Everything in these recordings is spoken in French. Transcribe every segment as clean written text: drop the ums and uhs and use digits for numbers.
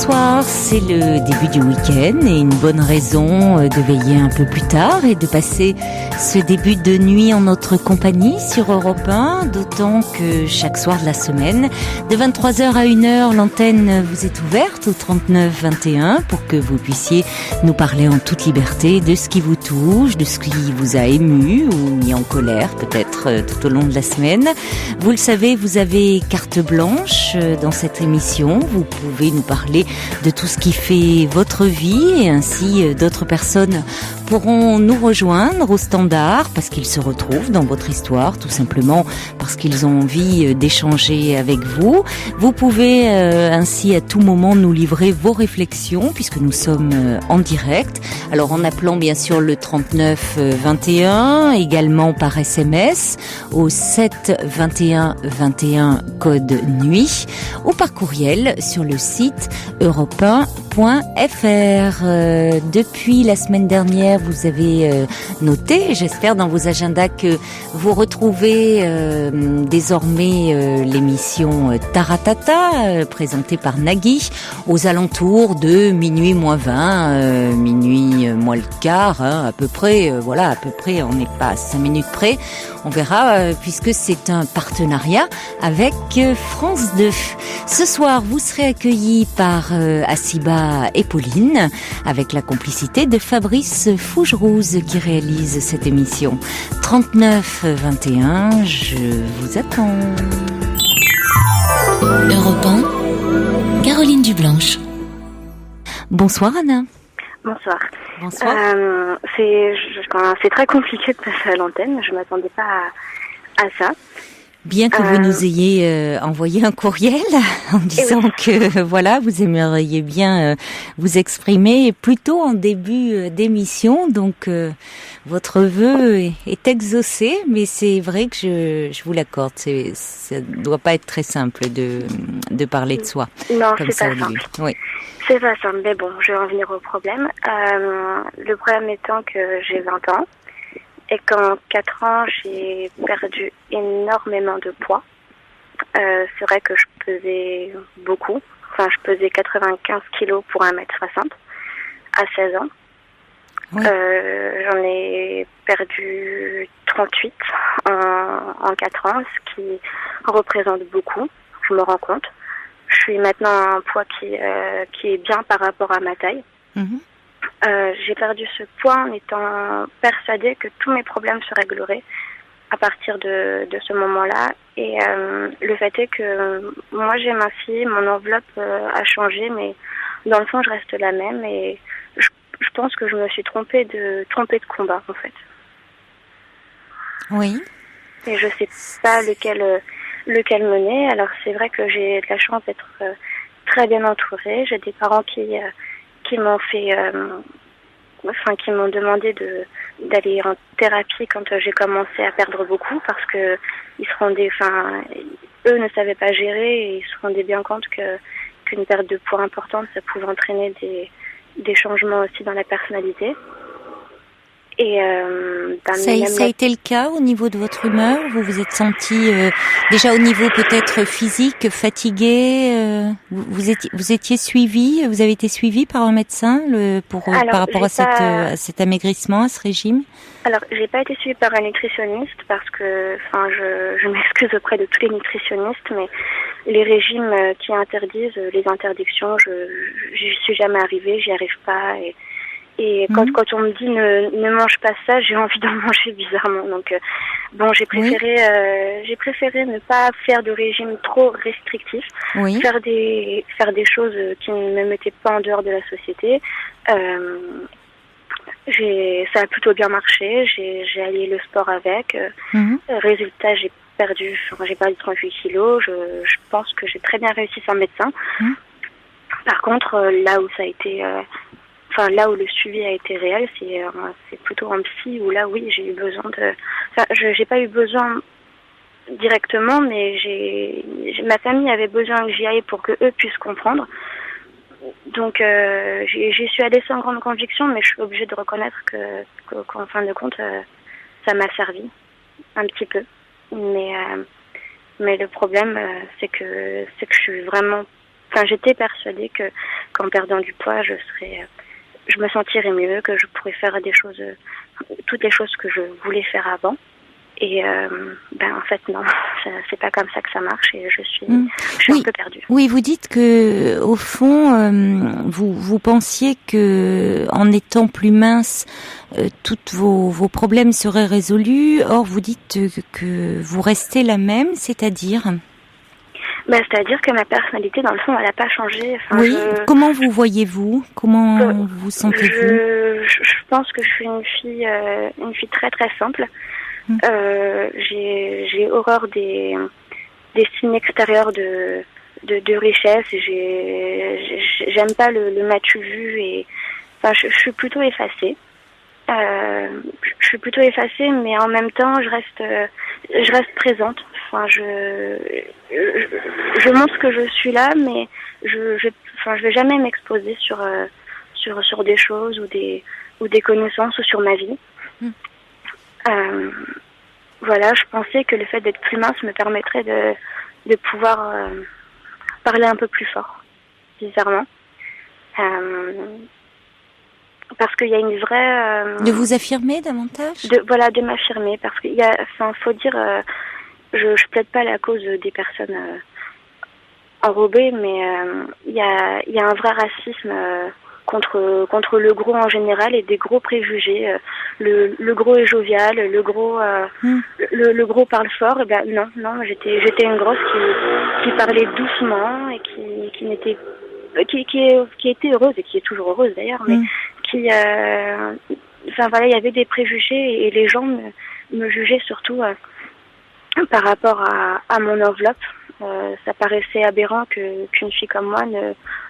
soir, c'est le début du week-end et une bonne raison de veiller un peu plus tard et de passer ce début de nuit en notre compagnie sur Europe 1, d'autant que chaque soir de la semaine, de 23h à 1h, l'antenne vous est ouverte au 39 21 pour que vous puissiez nous parler en toute liberté de ce qui vous touche, de ce qui vous a ému ou mis en colère peut-être tout au long de la semaine. Vous le savez, vous avez carte blanche dans cette émission, vous pouvez nous parler de tout ce qui fait votre vie et ainsi d'autres personnes pourront nous rejoindre au standard parce qu'ils se retrouvent dans votre histoire, tout simplement parce qu'ils ont envie d'échanger avec vous. Vous pouvez ainsi à tout moment nous livrer vos réflexions puisque nous sommes en direct. Alors en appelant bien sûr le 39 21, également par SMS au 7 21 21 code nuit ou par courriel sur le site europe1.fr. Depuis la semaine dernière, vous avez noté, j'espère dans vos agendas, que vous retrouvez désormais l'émission Taratata présentée par Nagui aux alentours de minuit moins 20, minuit moins le quart, à peu près, voilà, à peu près, on n'est pas à 5 minutes près. On verra puisque c'est un partenariat avec France 2. Ce soir, vous serez accueillis par Assiba et Pauline avec la complicité de Fabrice Fougerouze qui réalise cette émission. 39 21, je vous attends. Europe 1, Caroline Dublanche. Bonsoir Anna. Bonsoir. Bonsoir. C'est très compliqué de passer à l'antenne. Je m'attendais pas à ça. Bien que vous nous ayez envoyé un courriel en disant que voilà, vous aimeriez bien vous exprimer plutôt en début d'émission, donc votre vœu est exaucé, mais c'est vrai que je vous l'accorde, ça ne doit pas être très simple de parler de soi. Non, comme c'est ça pas au début. simple. Oui. C'est pas simple, mais bon, je vais en venir au problème. Le problème étant que j'ai 20 ans. Et qu'en 4 ans, j'ai perdu énormément de poids. C'est vrai que je pesais beaucoup. Enfin, je pesais 95 kilos pour 1m60 à 16 ans. Oui. J'en ai perdu 38 en 4 ans, ce qui représente beaucoup. Je me rends compte. Je suis maintenant à un poids qui est bien par rapport à ma taille. Mm-hmm. J'ai perdu ce poids en étant persuadée que tous mes problèmes se régleraient à partir de ce moment-là. Et le fait est que moi j'ai minci, mon enveloppe a changé, mais dans le fond je reste la même. Et je pense que je me suis trompée de combat en fait. Oui. Et je sais pas lequel mener. Alors c'est vrai que j'ai de la chance d'être très bien entourée. J'ai des parents qui m'ont fait, qui m'ont demandé d'aller en thérapie quand j'ai commencé à perdre beaucoup parce que eux ne savaient pas gérer et ils se rendaient bien compte qu'une perte de poids importante, ça pouvait entraîner des changements aussi dans la personnalité. Et ça a été le cas au niveau de votre humeur? Vous vous êtes senti déjà au niveau peut-être physique, fatigué? Vous étiez suivi? Vous avez été suivi par un médecin par rapport à cet amaigrissement, à ce régime? Alors, j'ai pas été suivie par un nutritionniste parce que, je m'excuse auprès de tous les nutritionnistes, mais les régimes qui interdisent, les interdictions, j'y suis jamais arrivée, j'y arrive pas. Et quand on me dit ne mange pas ça, j'ai envie d'en manger bizarrement. Donc j'ai préféré ne pas faire de régime trop restrictif, faire des choses qui ne me mettaient pas en dehors de la société. Ça a plutôt bien marché. J'ai allié le sport avec. Résultat, j'ai perdu 38 kilos. Je pense que j'ai très bien réussi sans médecin. Par contre, là où ça a été là où le suivi a été réel, c'est plutôt un psy où là, oui, j'ai eu besoin de... j'ai pas eu besoin directement, mais ma famille avait besoin que j'y aille pour que eux puissent comprendre. Donc, j'y suis allée sans grande conviction, mais je suis obligée de reconnaître qu'en fin de compte, ça m'a servi un petit peu. Mais le problème, c'est que je suis vraiment Enfin, j'étais persuadée que qu'en perdant du poids, je me sentirais mieux, que je pourrais faire des choses, toutes les choses que je voulais faire avant. Et en fait non, c'est pas comme ça que ça marche et je suis un peu perdue. Oui, vous dites que au fond, vous pensiez que en étant plus mince, tous vos problèmes seraient résolus. Or, vous dites que vous restez la même, c'est-à-dire c'est-à-dire que ma personnalité, dans le fond, elle n'a pas changé. Enfin, oui. Comment vous voyez-vous? Comment vous sentez-vous? Je pense que je suis une fille très très simple. J'ai horreur des signes extérieurs de richesse. J'aime pas le m'as-tu vu et enfin je suis plutôt effacée. Je suis plutôt effacée, mais en même temps je reste présente. Enfin je montre que je suis là, mais je vais jamais m'exposer sur des choses ou des connaissances ou sur ma vie. Voilà, je pensais que le fait d'être plus mince me permettrait de pouvoir parler un peu plus fort, bizarrement. Parce qu'il y a une vraie... de vous affirmer davantage ? De m'affirmer, parce qu'il y a... Enfin, faut dire... je plaide pas la cause des personnes enrobées, mais il y a un vrai racisme... contre le gros en général et des gros préjugés. Le gros est jovial, le gros gros parle fort. Et ben non, j'étais une grosse qui parlait doucement et qui était heureuse et qui est toujours heureuse d'ailleurs, mais il y avait des préjugés et les gens me jugeaient surtout par rapport à mon enveloppe. Ça paraissait aberrant qu'une fille comme moi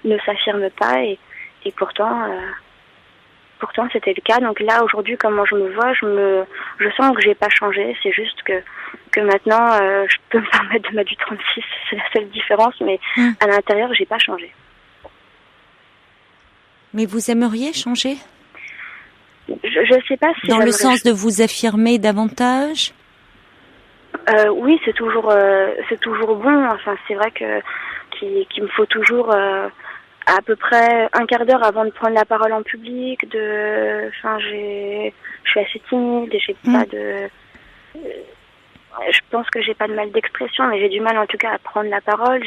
ne s'affirme pas et pourtant c'était le cas. Donc là aujourd'hui, comment je me vois, je sens que j'ai pas changé. C'est juste que maintenant je peux me permettre de mettre du 36, c'est la seule différence, mais à l'intérieur j'ai pas changé. Mais vous aimeriez changer? Je sais pas si dans le sens de vous affirmer davantage. Oui, c'est toujours bon. Enfin, c'est vrai qu'il me faut toujours à peu près un quart d'heure avant de prendre la parole en public. Je suis assez timide et j'ai pas de. Je pense que j'ai pas de mal d'expression, mais j'ai du mal en tout cas à prendre la parole.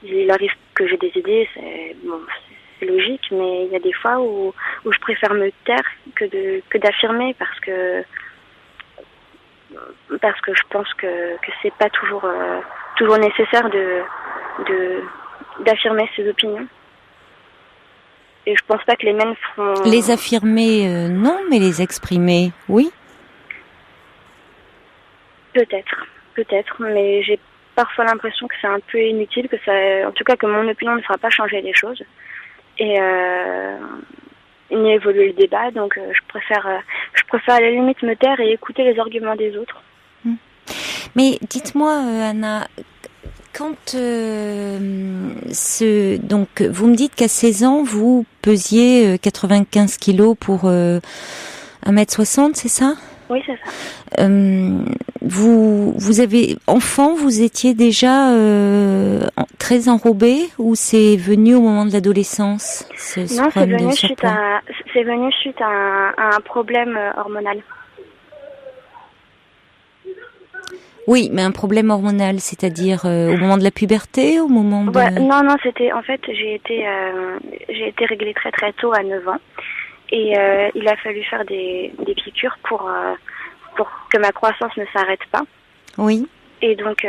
Il arrive que j'ai des idées, c'est logique, mais il y a des fois où je préfère me taire que d'affirmer parce que je pense que c'est pas toujours nécessaire d'affirmer ses opinions. Et je pense pas que les mêmes feront... Les affirmer, non, mais les exprimer, oui. Peut-être, mais j'ai parfois l'impression que c'est un peu inutile, en tout cas que mon opinion ne fera pas changer les choses. Et ni évoluer le débat, donc je préfère à la limite me taire et écouter les arguments des autres. Mais dites-moi, Anna, quand donc vous me dites qu'à 16 ans vous pesiez 95 kilos pour 1m60, c'est ça? Oui, c'est ça. Vous avez enfant, vous étiez déjà très enrobée ou c'est venu au moment de l'adolescence? Non, c'est venu suite à un problème hormonal. Oui, mais un problème hormonal, c'est-à-dire au moment de la puberté, au moment de... Non, c'était en fait j'ai été réglée très très tôt à 9 ans et il a fallu faire des piqûres pour que ma croissance ne s'arrête pas. Oui. Et donc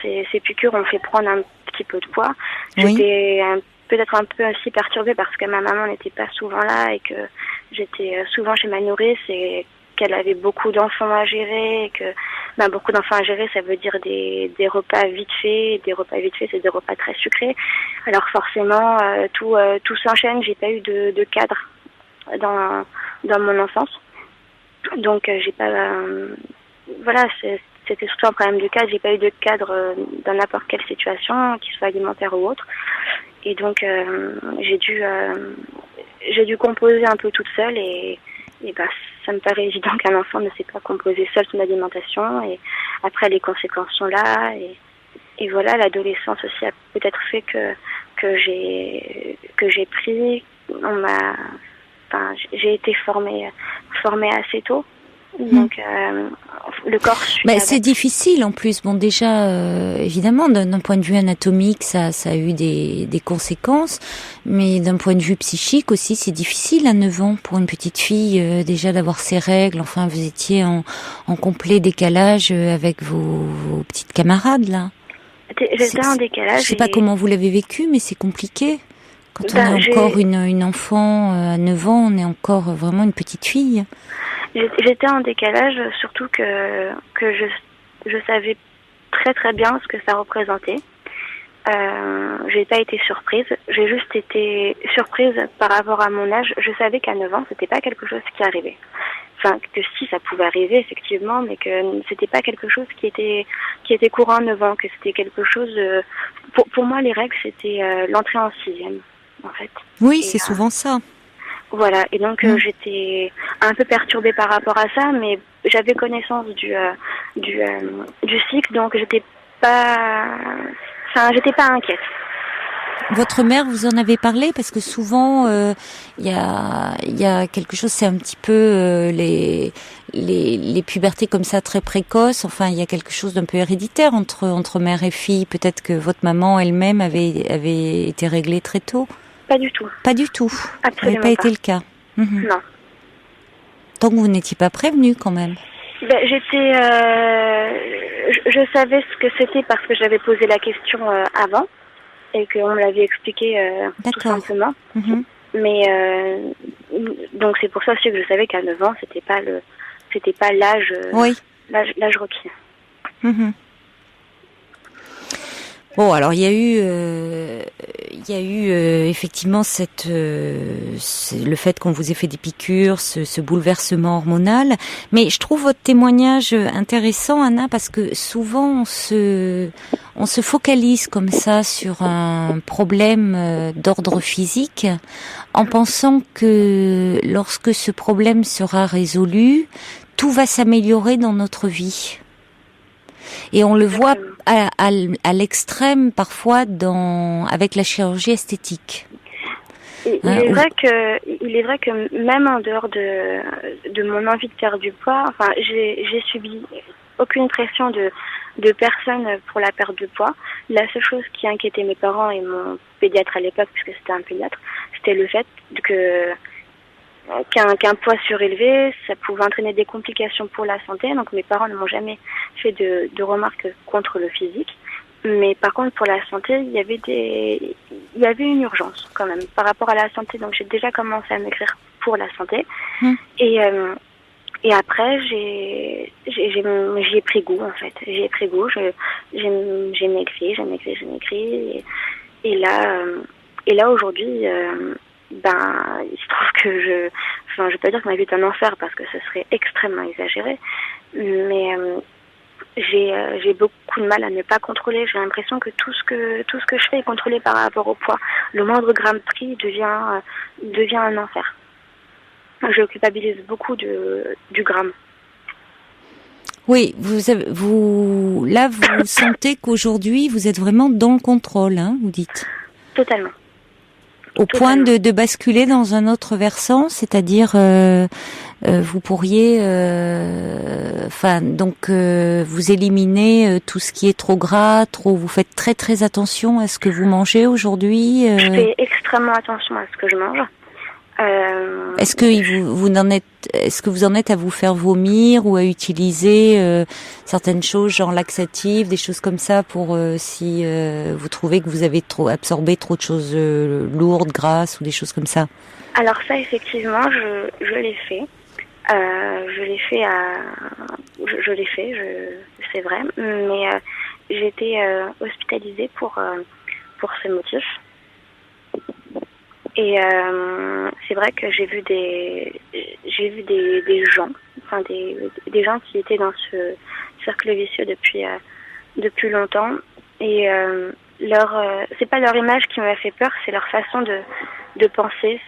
ces piqûres ont fait prendre un petit peu de poids. Oui. J'étais peut-être un peu aussi perturbée parce que ma maman n'était pas souvent là et que j'étais souvent chez ma nourrice et qu'elle avait beaucoup d'enfants à gérer et que beaucoup d'enfants à gérer, ça veut dire des repas vite faits. Des repas vite faits, c'est des repas très sucrés. Alors forcément, tout s'enchaîne. J'ai pas eu de cadre dans mon enfance. Donc j'ai pas... c'était surtout un problème de cadre. J'ai pas eu de cadre dans n'importe quelle situation, qu'il soit alimentaire ou autre. Et donc j'ai dû composer un peu toute seule et ça me paraît évident qu'un enfant ne sait pas composer seul son alimentation et après les conséquences sont là et voilà, l'adolescence aussi a peut-être fait que que j'ai pris, j'ai été formée assez tôt. Donc le corps suit. C'est difficile en plus. Bon, déjà, évidemment, d'un point de vue anatomique, ça a eu des conséquences, mais d'un point de vue psychique aussi, c'est difficile à 9 ans pour une petite fille déjà d'avoir ses règles. Enfin, vous étiez en complet décalage avec vos petites camarades là. J'étais en décalage. Je sais pas comment vous l'avez vécu, mais c'est compliqué. Quand on est encore une enfant à 9 ans, on est encore vraiment une petite fille. J'étais en décalage, surtout que je savais très très bien ce que ça représentait. J'ai pas été surprise, j'ai juste été surprise par rapport à mon âge. Je savais qu'à 9 ans, c'était pas quelque chose qui arrivait. Enfin, que si, ça pouvait arriver, effectivement, mais que c'était pas quelque chose qui était courant à 9 ans, que c'était quelque chose... Pour moi, les règles, c'était l'entrée en 6e, en fait. Oui, c'est souvent ça. Voilà, et donc j'étais un peu perturbée par rapport à ça, mais j'avais connaissance du cycle, donc j'étais pas inquiète. Votre mère, vous en avez parlé parce que souvent il y a quelque chose, c'est un petit peu les pubertés comme ça très précoces. Enfin, il y a quelque chose d'un peu héréditaire entre mère et fille. Peut-être que votre maman elle-même avait été réglée très tôt. Pas du tout. Pas du tout. Absolument ça n'avait pas été le cas. Non. Donc vous n'étiez pas prévenue quand même. Je savais ce que c'était parce que j'avais posé la question avant et qu'on me l'avait expliqué tout simplement. Mais donc c'est pour ça aussi que je savais qu'à 9 ans c'était pas l'âge l'âge requis. Bon, alors il y a eu effectivement le fait qu'on vous ait fait des piqûres, ce bouleversement hormonal. Mais je trouve votre témoignage intéressant, Anna, parce que souvent on se focalise comme ça sur un problème d'ordre physique, en pensant que lorsque ce problème sera résolu, tout va s'améliorer dans notre vie. Et on le voit à l'extrême parfois avec la chirurgie esthétique. Il est vrai que même en dehors de mon envie de perdre du poids, enfin j'ai subi aucune pression de personne pour la perte de poids. La seule chose qui inquiétait mes parents et mon pédiatre à l'époque, puisque c'était un pédiatre, c'était le fait qu'un poids surélevé, ça pouvait entraîner des complications pour la santé. Donc mes parents ne m'ont jamais fait de remarques contre le physique. Mais par contre, pour la santé, il y avait une urgence quand même par rapport à la santé. Donc j'ai déjà commencé à maigrir pour la santé. Et après, j'y ai pris goût en fait. J'y ai pris goût. J'ai maigri. Et là aujourd'hui, il se trouve que je vais pas dire que ma vie est un enfer parce que ce serait extrêmement exagéré, mais j'ai beaucoup de mal à ne pas contrôler. J'ai l'impression que tout ce que je fais est contrôlé par rapport au poids. Le moindre gramme pris devient un enfer. Je culpabilise beaucoup du gramme. Oui, vous sentez qu'aujourd'hui vous êtes vraiment dans le contrôle, hein, vous dites. Totalement. Au point de basculer dans un autre versant, c'est-à-dire vous pourriez, vous éliminez tout ce qui est trop gras, vous faites très très attention à ce que vous mangez aujourd'hui. Je fais extrêmement attention à ce que je mange. Est-ce que vous en êtes à vous faire vomir ou à utiliser certaines choses genre laxatives, des choses comme ça pour si vous trouvez que vous avez absorbé trop de choses lourdes, grasses ou des choses comme ça? Alors ça effectivement je l'ai fait. C'est vrai, mais j'ai été hospitalisée pour ce motif. Et c'est vrai que j'ai vu des gens, enfin des gens qui étaient dans ce cercle vicieux depuis longtemps. Et c'est pas leur image qui m'a fait peur, c'est leur façon de penser.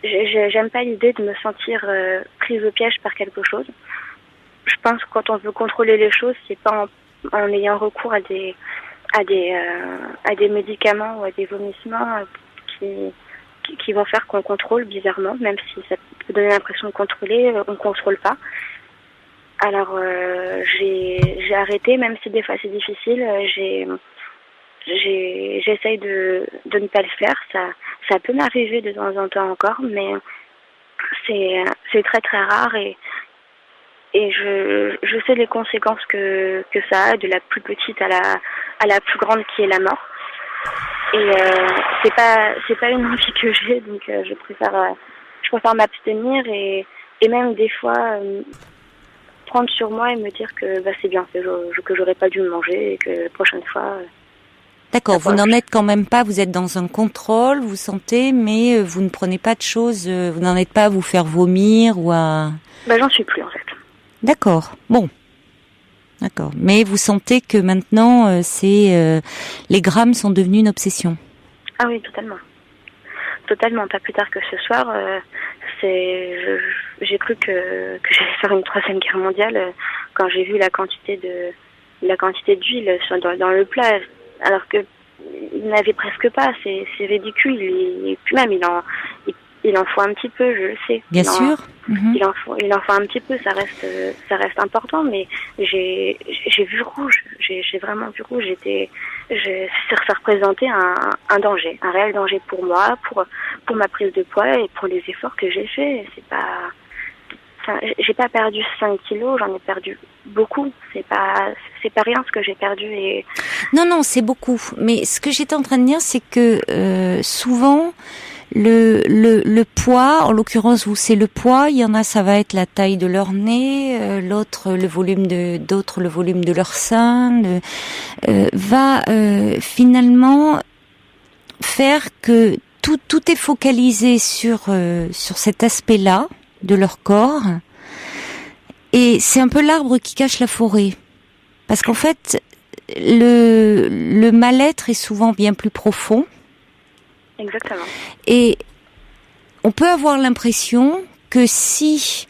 J'aime pas l'idée de me sentir prise au piège par quelque chose. Je pense que quand on veut contrôler les choses, c'est pas en ayant recours à à des médicaments ou à des vomissements qui vont faire qu'on contrôle bizarrement, même si ça peut donner l'impression de contrôler, on ne contrôle pas. Alors j'ai arrêté, même si des fois c'est difficile, j'essaye de ne pas le faire. Ça peut m'arriver de temps en temps encore, mais c'est très très rare et je sais les conséquences que ça a, de la plus petite à la plus grande qui est la mort. Et c'est pas une envie que j'ai, donc je préfère m'abstenir et même des fois prendre sur moi et me dire que c'est bien fait, que j'aurais pas dû me manger et que la prochaine fois. D'accord, vous n'en êtes quand même pas, vous êtes dans un contrôle, vous sentez, mais vous ne prenez pas de choses, vous n'en êtes pas à vous faire vomir ou à... J'en suis plus en fait. D'accord, bon. D'accord, mais vous sentez que maintenant, les grammes sont devenus une obsession. Ah oui, totalement. Totalement, pas plus tard que ce soir, j'ai cru que j'allais faire une troisième guerre mondiale quand j'ai vu la quantité d'huile dans le plat, alors que il n'avait presque pas. C'est ridicule. Et puis même il en faut un petit peu, je le sais. Bien sûr. Il en faut un petit peu. Ça reste important, mais j'ai vu rouge. J'ai vraiment vu rouge. Ça représentait un danger, un réel danger pour moi, pour ma prise de poids et pour les efforts que j'ai faits. J'ai pas perdu 5 kilos, j'en ai perdu beaucoup. C'est pas rien ce que j'ai perdu et... Non, c'est beaucoup. Mais ce que j'étais en train de dire, c'est que souvent le poids, en l'occurrence vous c'est le poids, il y en a ça va être la taille de leur nez, l'autre le volume de leur sein, va finalement faire que tout est focalisé sur cet aspect-là de leur corps, et c'est un peu l'arbre qui cache la forêt, parce qu'en fait le mal-être est souvent bien plus profond. Exactement. Et on peut avoir l'impression que si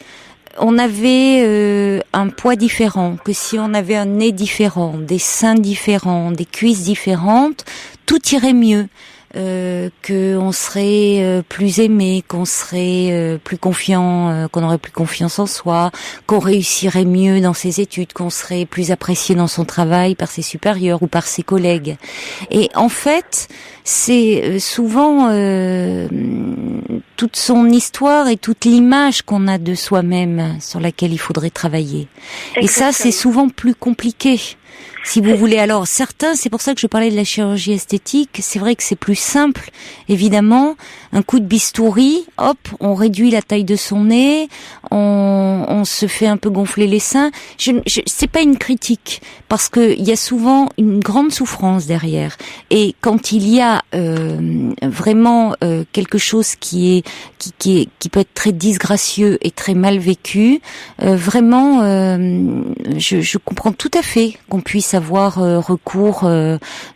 on avait un poids différent, que si on avait un nez différent, des seins différents, des cuisses différentes, tout irait mieux. Qu'on serait plus aimé, qu'on serait plus confiant, qu'on aurait plus confiance en soi, qu'on réussirait mieux dans ses études, qu'on serait plus apprécié dans son travail par ses supérieurs ou par ses collègues. Et en fait, c'est souvent toute son histoire et toute l'image qu'on a de soi-même sur laquelle il faudrait travailler. Exactement. Et ça, c'est souvent plus compliqué. Si vous voulez, alors certains, c'est pour ça que je parlais de la chirurgie esthétique, c'est vrai que c'est plus simple, évidemment, un coup de bistouri, hop, on réduit la taille de son nez, on se fait un peu gonfler les seins. C'est pas une critique, parce que il y a souvent une grande souffrance derrière, et quand il y a vraiment quelque chose qui peut être très disgracieux et très mal vécu, vraiment, je comprends tout à fait qu'on puisse avoir recours,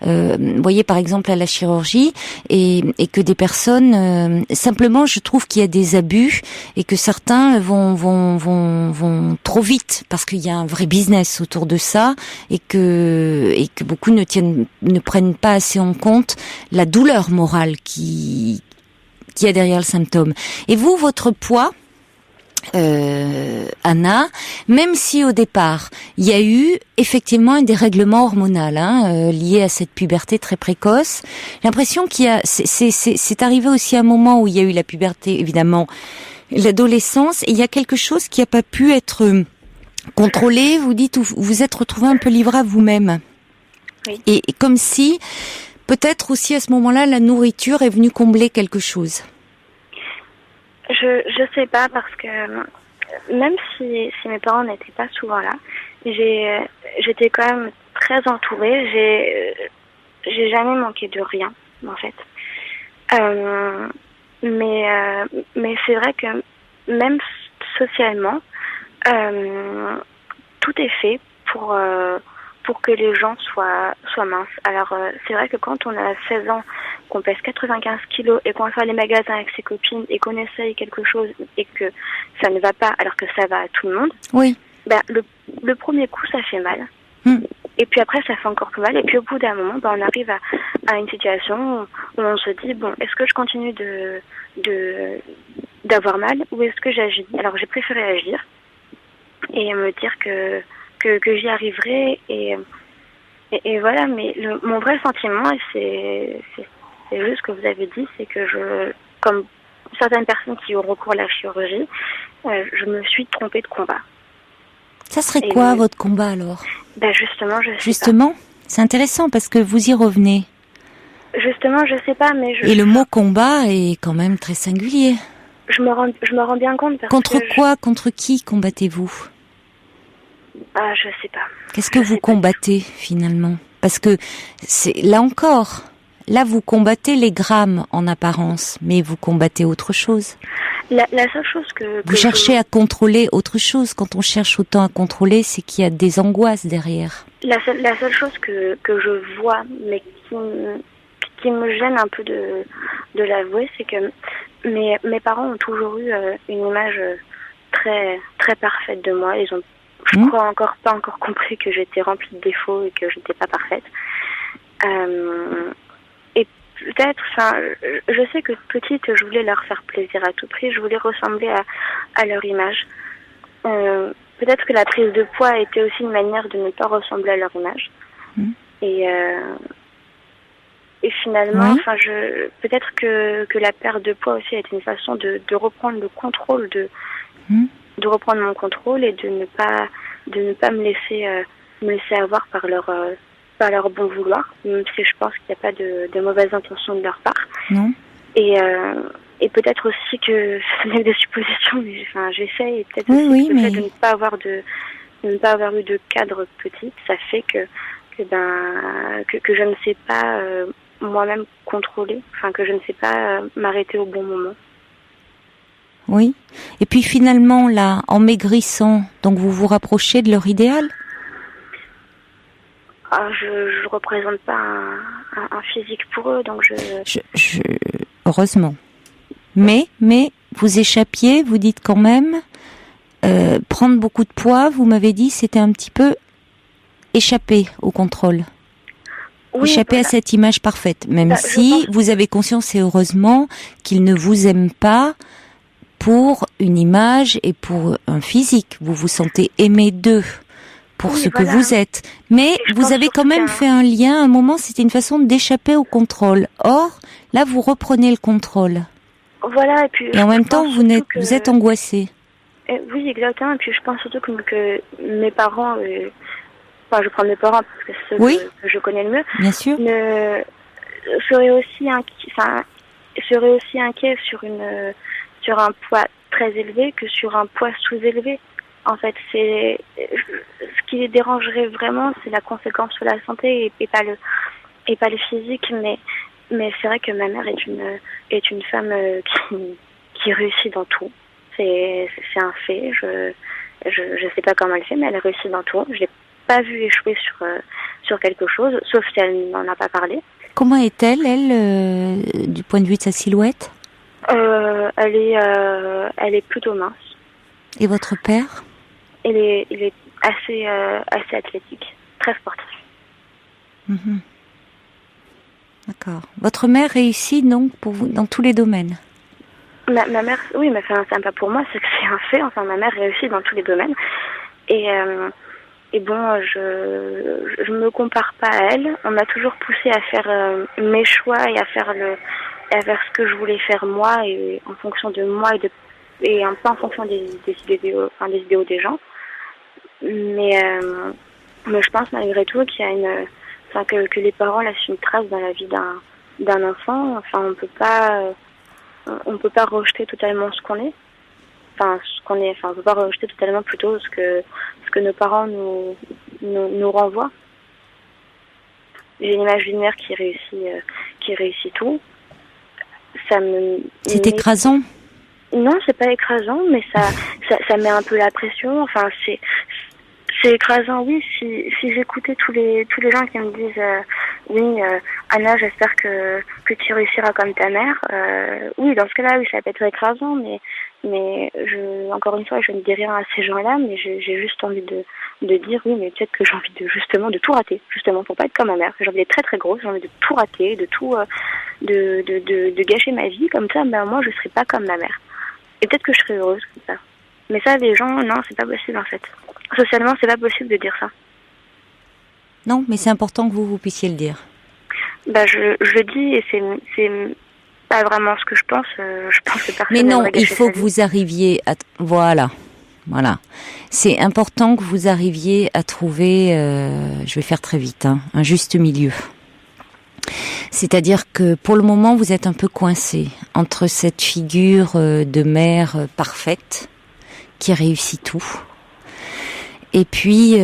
voyez par exemple à la chirurgie, et que des personnes, simplement, je trouve qu'il y a des abus et que certains vont trop vite parce qu'il y a un vrai business autour de ça et que beaucoup ne prennent pas assez en compte la douleur morale qui a derrière le symptôme. Et vous, votre poids, Anna, même si au départ il y a eu effectivement un dérèglement hormonal lié à cette puberté très précoce, j'ai l'impression c'est arrivé aussi à un moment où il y a eu la puberté, évidemment, l'adolescence, et il y a quelque chose qui n'a pas pu être contrôlé. Vous dites, vous vous êtes retrouvé un peu livré à vous-même. Oui. Et comme si peut-être aussi à ce moment-là la nourriture est venue combler quelque chose. Je sais pas, parce que même si mes parents n'étaient pas souvent là, j'étais quand même très entourée. J'ai jamais manqué de rien, en fait. Mais c'est vrai que même socialement, tout est fait pour que les gens soient minces. Alors c'est vrai que quand on a 16 ans, qu'on pèse 95 kilos et qu'on va faire les magasins avec ses copines et qu'on essaye quelque chose et que ça ne va pas alors que ça va à tout le monde, oui. Le premier coup ça fait mal. et puis après, ça fait encore plus mal. Et puis au bout d'un moment, on arrive à une situation où on se dit, bon, est-ce que je continue d'avoir mal ou est-ce que j'agis? Alors j'ai préféré agir et me dire que j'y arriverai et voilà. Mais mon vrai sentiment, et c'est juste ce que vous avez dit, c'est que comme certaines personnes qui ont recours à la chirurgie, je me suis trompée de combat. Ça serait quoi votre combat alors? Justement, je sais Justement, c'est intéressant parce que vous y revenez. Justement, je sais pas, mais Et le mot combat est quand même très singulier. Je me rends bien compte parce contre que quoi, contre qui combattez-vous? Je sais pas. Qu'est-ce que vous combattez finalement? Parce que c'est là encore, là vous combattez les grammes en apparence, mais vous combattez autre chose. La seule chose que vous cherchez à contrôler autre chose. Quand on cherche autant à contrôler, c'est qu'il y a des angoisses derrière. La seule chose que je vois, mais qui me gêne un peu de l'avouer, c'est que mes parents ont toujours eu une image très très parfaite de moi. Ils ont, je crois, pas encore compris que j'étais remplie de défauts et que j'étais pas parfaite. Et peut-être, je sais que petite, je voulais leur faire plaisir à tout prix. Je voulais ressembler à leur image. Peut-être que la prise de poids était aussi une manière de ne pas ressembler à leur image. Et finalement, peut-être que la perte de poids aussi a été une façon de reprendre le contrôle, de reprendre mon contrôle et de ne pas me laisser avoir par leur bon vouloir, même si je pense qu'il n'y a pas de mauvaises intentions de leur part. Non. Et peut-être aussi que ce n'est que des suppositions, mais j'essaye, et peut-être aussi le fait de ne pas avoir eu de cadre petit, ça fait que je ne sais pas moi-même contrôler, que je ne sais pas m'arrêter au bon moment. Oui. Et puis finalement, là, en maigrissant, donc vous vous rapprochez de leur idéal? Je représente pas un physique pour eux, donc heureusement. Mais vous échappiez, vous dites quand même, prendre beaucoup de poids, vous m'avez dit, c'était un petit peu échapper au contrôle. Oui, échapper à cette image parfaite, même si vous avez conscience, et heureusement, qu'ils ne vous aiment pas pour une image et pour un physique. Vous vous sentez aimé d'eux pour ce que vous êtes. Mais vous avez quand même fait un lien, à un moment, c'était une façon d'échapper au contrôle. Or, là, vous reprenez le contrôle. Voilà, et en même temps, vous êtes angoissé. Oui, exactement. Et puis je pense surtout que mes parents... je prends mes parents parce que c'est ceux que je connais le mieux. Bien sûr. Seraient aussi inquiets sur un poids très élevé que sur un poids sous-élevé. En fait, ce qui les dérangerait vraiment, c'est la conséquence sur la santé et pas le physique. Mais c'est vrai que ma mère est une femme qui réussit dans tout. C'est un fait. Je sais pas comment elle fait, mais elle réussit dans tout. Je l'ai pas vue échouer sur quelque chose, sauf si elle n'en a pas parlé. Comment est-elle, du point de vue de sa silhouette? Elle est plutôt mince. Et votre père? Il est assez athlétique, très sportif. Mm-hmm. D'accord. Votre mère réussit donc pour vous dans tous les domaines? Ma mère, oui, mais c'est pas pour moi, c'est que c'est un fait. Enfin, ma mère réussit dans tous les domaines. Et bon, je me compare pas à elle. On m'a toujours poussée à faire mes choix et à faire ce que je voulais faire moi et en fonction de moi et un peu en fonction des idéaux des gens. Mais je pense malgré tout qu'il y a que les parents laissent une trace dans la vie d'un enfant. Enfin, on peut pas rejeter totalement ce qu'on est. On peut pas rejeter totalement plutôt ce que nos parents nous renvoient. J'ai une image d'une mère qui réussit tout. C'est écrasant? Non, c'est pas écrasant, mais ça met un peu la pression. Enfin, c'est écrasant, oui. Si j'écoutais tous les gens qui me disent Anna, j'espère que tu réussiras comme ta mère. Oui, dans ce cas-là, oui, ça peut être écrasant, mais Mais encore une fois, je ne dis rien à ces gens-là, mais j'ai juste envie de dire oui, mais peut-être que j'ai envie de tout rater, justement, pour pas être comme ma mère. J'ai envie d'être très très grosse, j'ai envie de tout rater, de gâcher ma vie, comme ça, ben moi je serai pas comme ma mère. Et peut-être que je serai heureuse comme ça. Mais ça, les gens, non, c'est pas possible en fait. Socialement, c'est pas possible de dire ça. Non, mais c'est important que vous puissiez le dire. Bah, je le dis et c'est pas vraiment ce que je pense. Je pense que personne. Mais non, il faut que vous arriviez à... Voilà. C'est important que vous arriviez à trouver, je vais faire très vite, un juste milieu. C'est-à-dire que pour le moment, vous êtes un peu coincé entre cette figure de mère parfaite qui réussit tout, et puis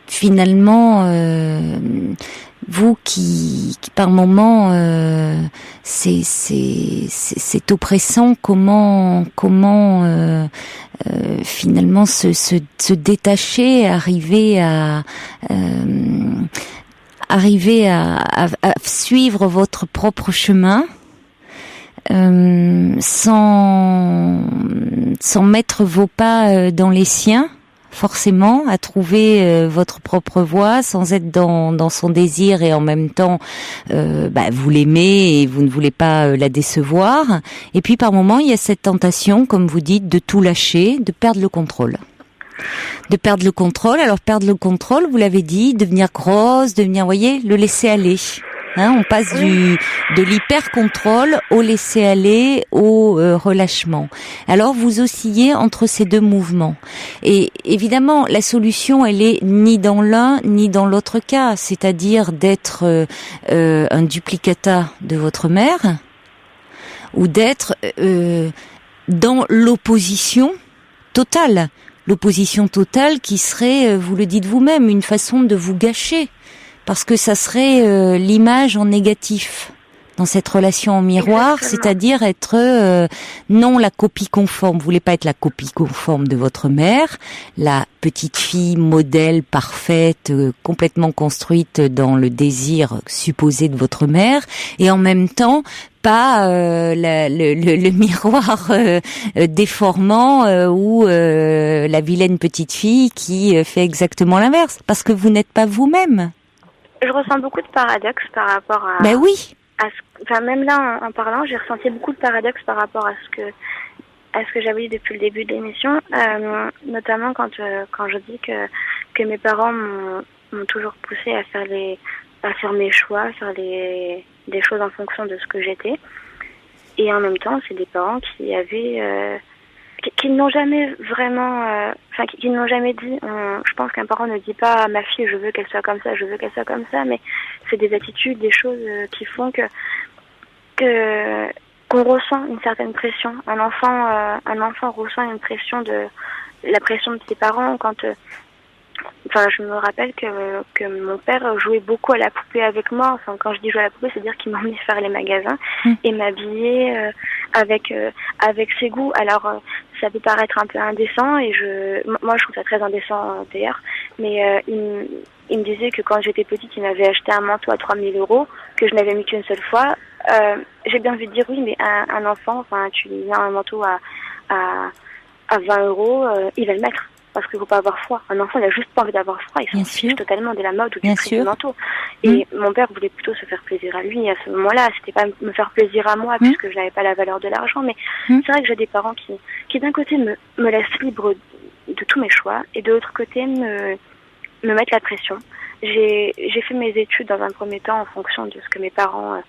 finalement vous qui par moment c'est oppressant, comment finalement se détacher, arriver à suivre votre propre chemin sans mettre vos pas dans les siens, forcément, à trouver votre propre voie, sans être dans son désir et en même temps vous l'aimez et vous ne voulez pas la décevoir. Et puis par moments, il y a cette tentation, comme vous dites, de tout lâcher, de perdre le contrôle. Alors perdre le contrôle, vous l'avez dit, devenir grosse, voyez, le laisser aller. On passe de l'hyper-contrôle au laisser-aller, au relâchement. Alors vous oscillez entre ces deux mouvements. Et évidemment, la solution, elle est ni dans l'un ni dans l'autre cas, c'est-à-dire d'être un duplicata de votre mère ou d'être dans l'opposition totale. L'opposition totale qui serait, vous le dites vous-même, une façon de vous gâcher. Parce que ça serait l'image en négatif dans cette relation en miroir. Exactement. C'est-à-dire être non la copie conforme. Vous voulez pas être la copie conforme de votre mère, la petite fille modèle parfaite, complètement construite dans le désir supposé de votre mère, et en même temps pas le miroir déformant ou la vilaine petite fille qui fait exactement l'inverse, parce que vous n'êtes pas vous-même. Je ressens beaucoup de paradoxes par rapport à... Ben oui. Même là, en parlant, j'ai ressenti beaucoup de paradoxes par rapport à ce que j'avais dit depuis le début de l'émission, notamment quand je dis que mes parents m'ont toujours poussé à faire mes choix, faire des choses en fonction de ce que j'étais. Et en même temps, c'est des parents qui avaient... qui n'ont jamais vraiment... qui n'ont jamais dit... je pense qu'un parent ne dit pas à ma fille, je veux qu'elle soit comme ça, je veux qu'elle soit comme ça, mais c'est des attitudes, des choses qui font qu'on ressent une certaine pression. Un enfant ressent une pression la pression de ses parents quand... je me rappelle que mon père jouait beaucoup à la poupée avec moi. Enfin, quand je dis jouer à la poupée, c'est-à-dire qu'il m'emmenait faire les magasins et m'habillait avec ses goûts. Alors, ça peut paraître un peu indécent et moi, je trouve ça très indécent d'ailleurs. Mais il me disait que quand j'étais petite, il m'avait acheté un manteau à 3 000 €, que je n'avais mis qu'une seule fois. J'ai bien envie de dire oui, mais un enfant, tu lui mets un manteau à 20 €, il va le mettre. Parce qu'il ne faut pas avoir froid. Un enfant, il n'a juste pas envie d'avoir froid. Il s'en fiche totalement de la mode ou du prix du manteau. Et mon père voulait plutôt se faire plaisir à lui. À ce moment-là, c'était pas me faire plaisir à moi, puisque je n'avais pas la valeur de l'argent. Mais c'est vrai que j'ai des parents qui d'un côté, me laissent libre de tous mes choix, et de l'autre côté, me mettent la pression. J'ai fait mes études dans un premier temps en fonction de ce que mes parents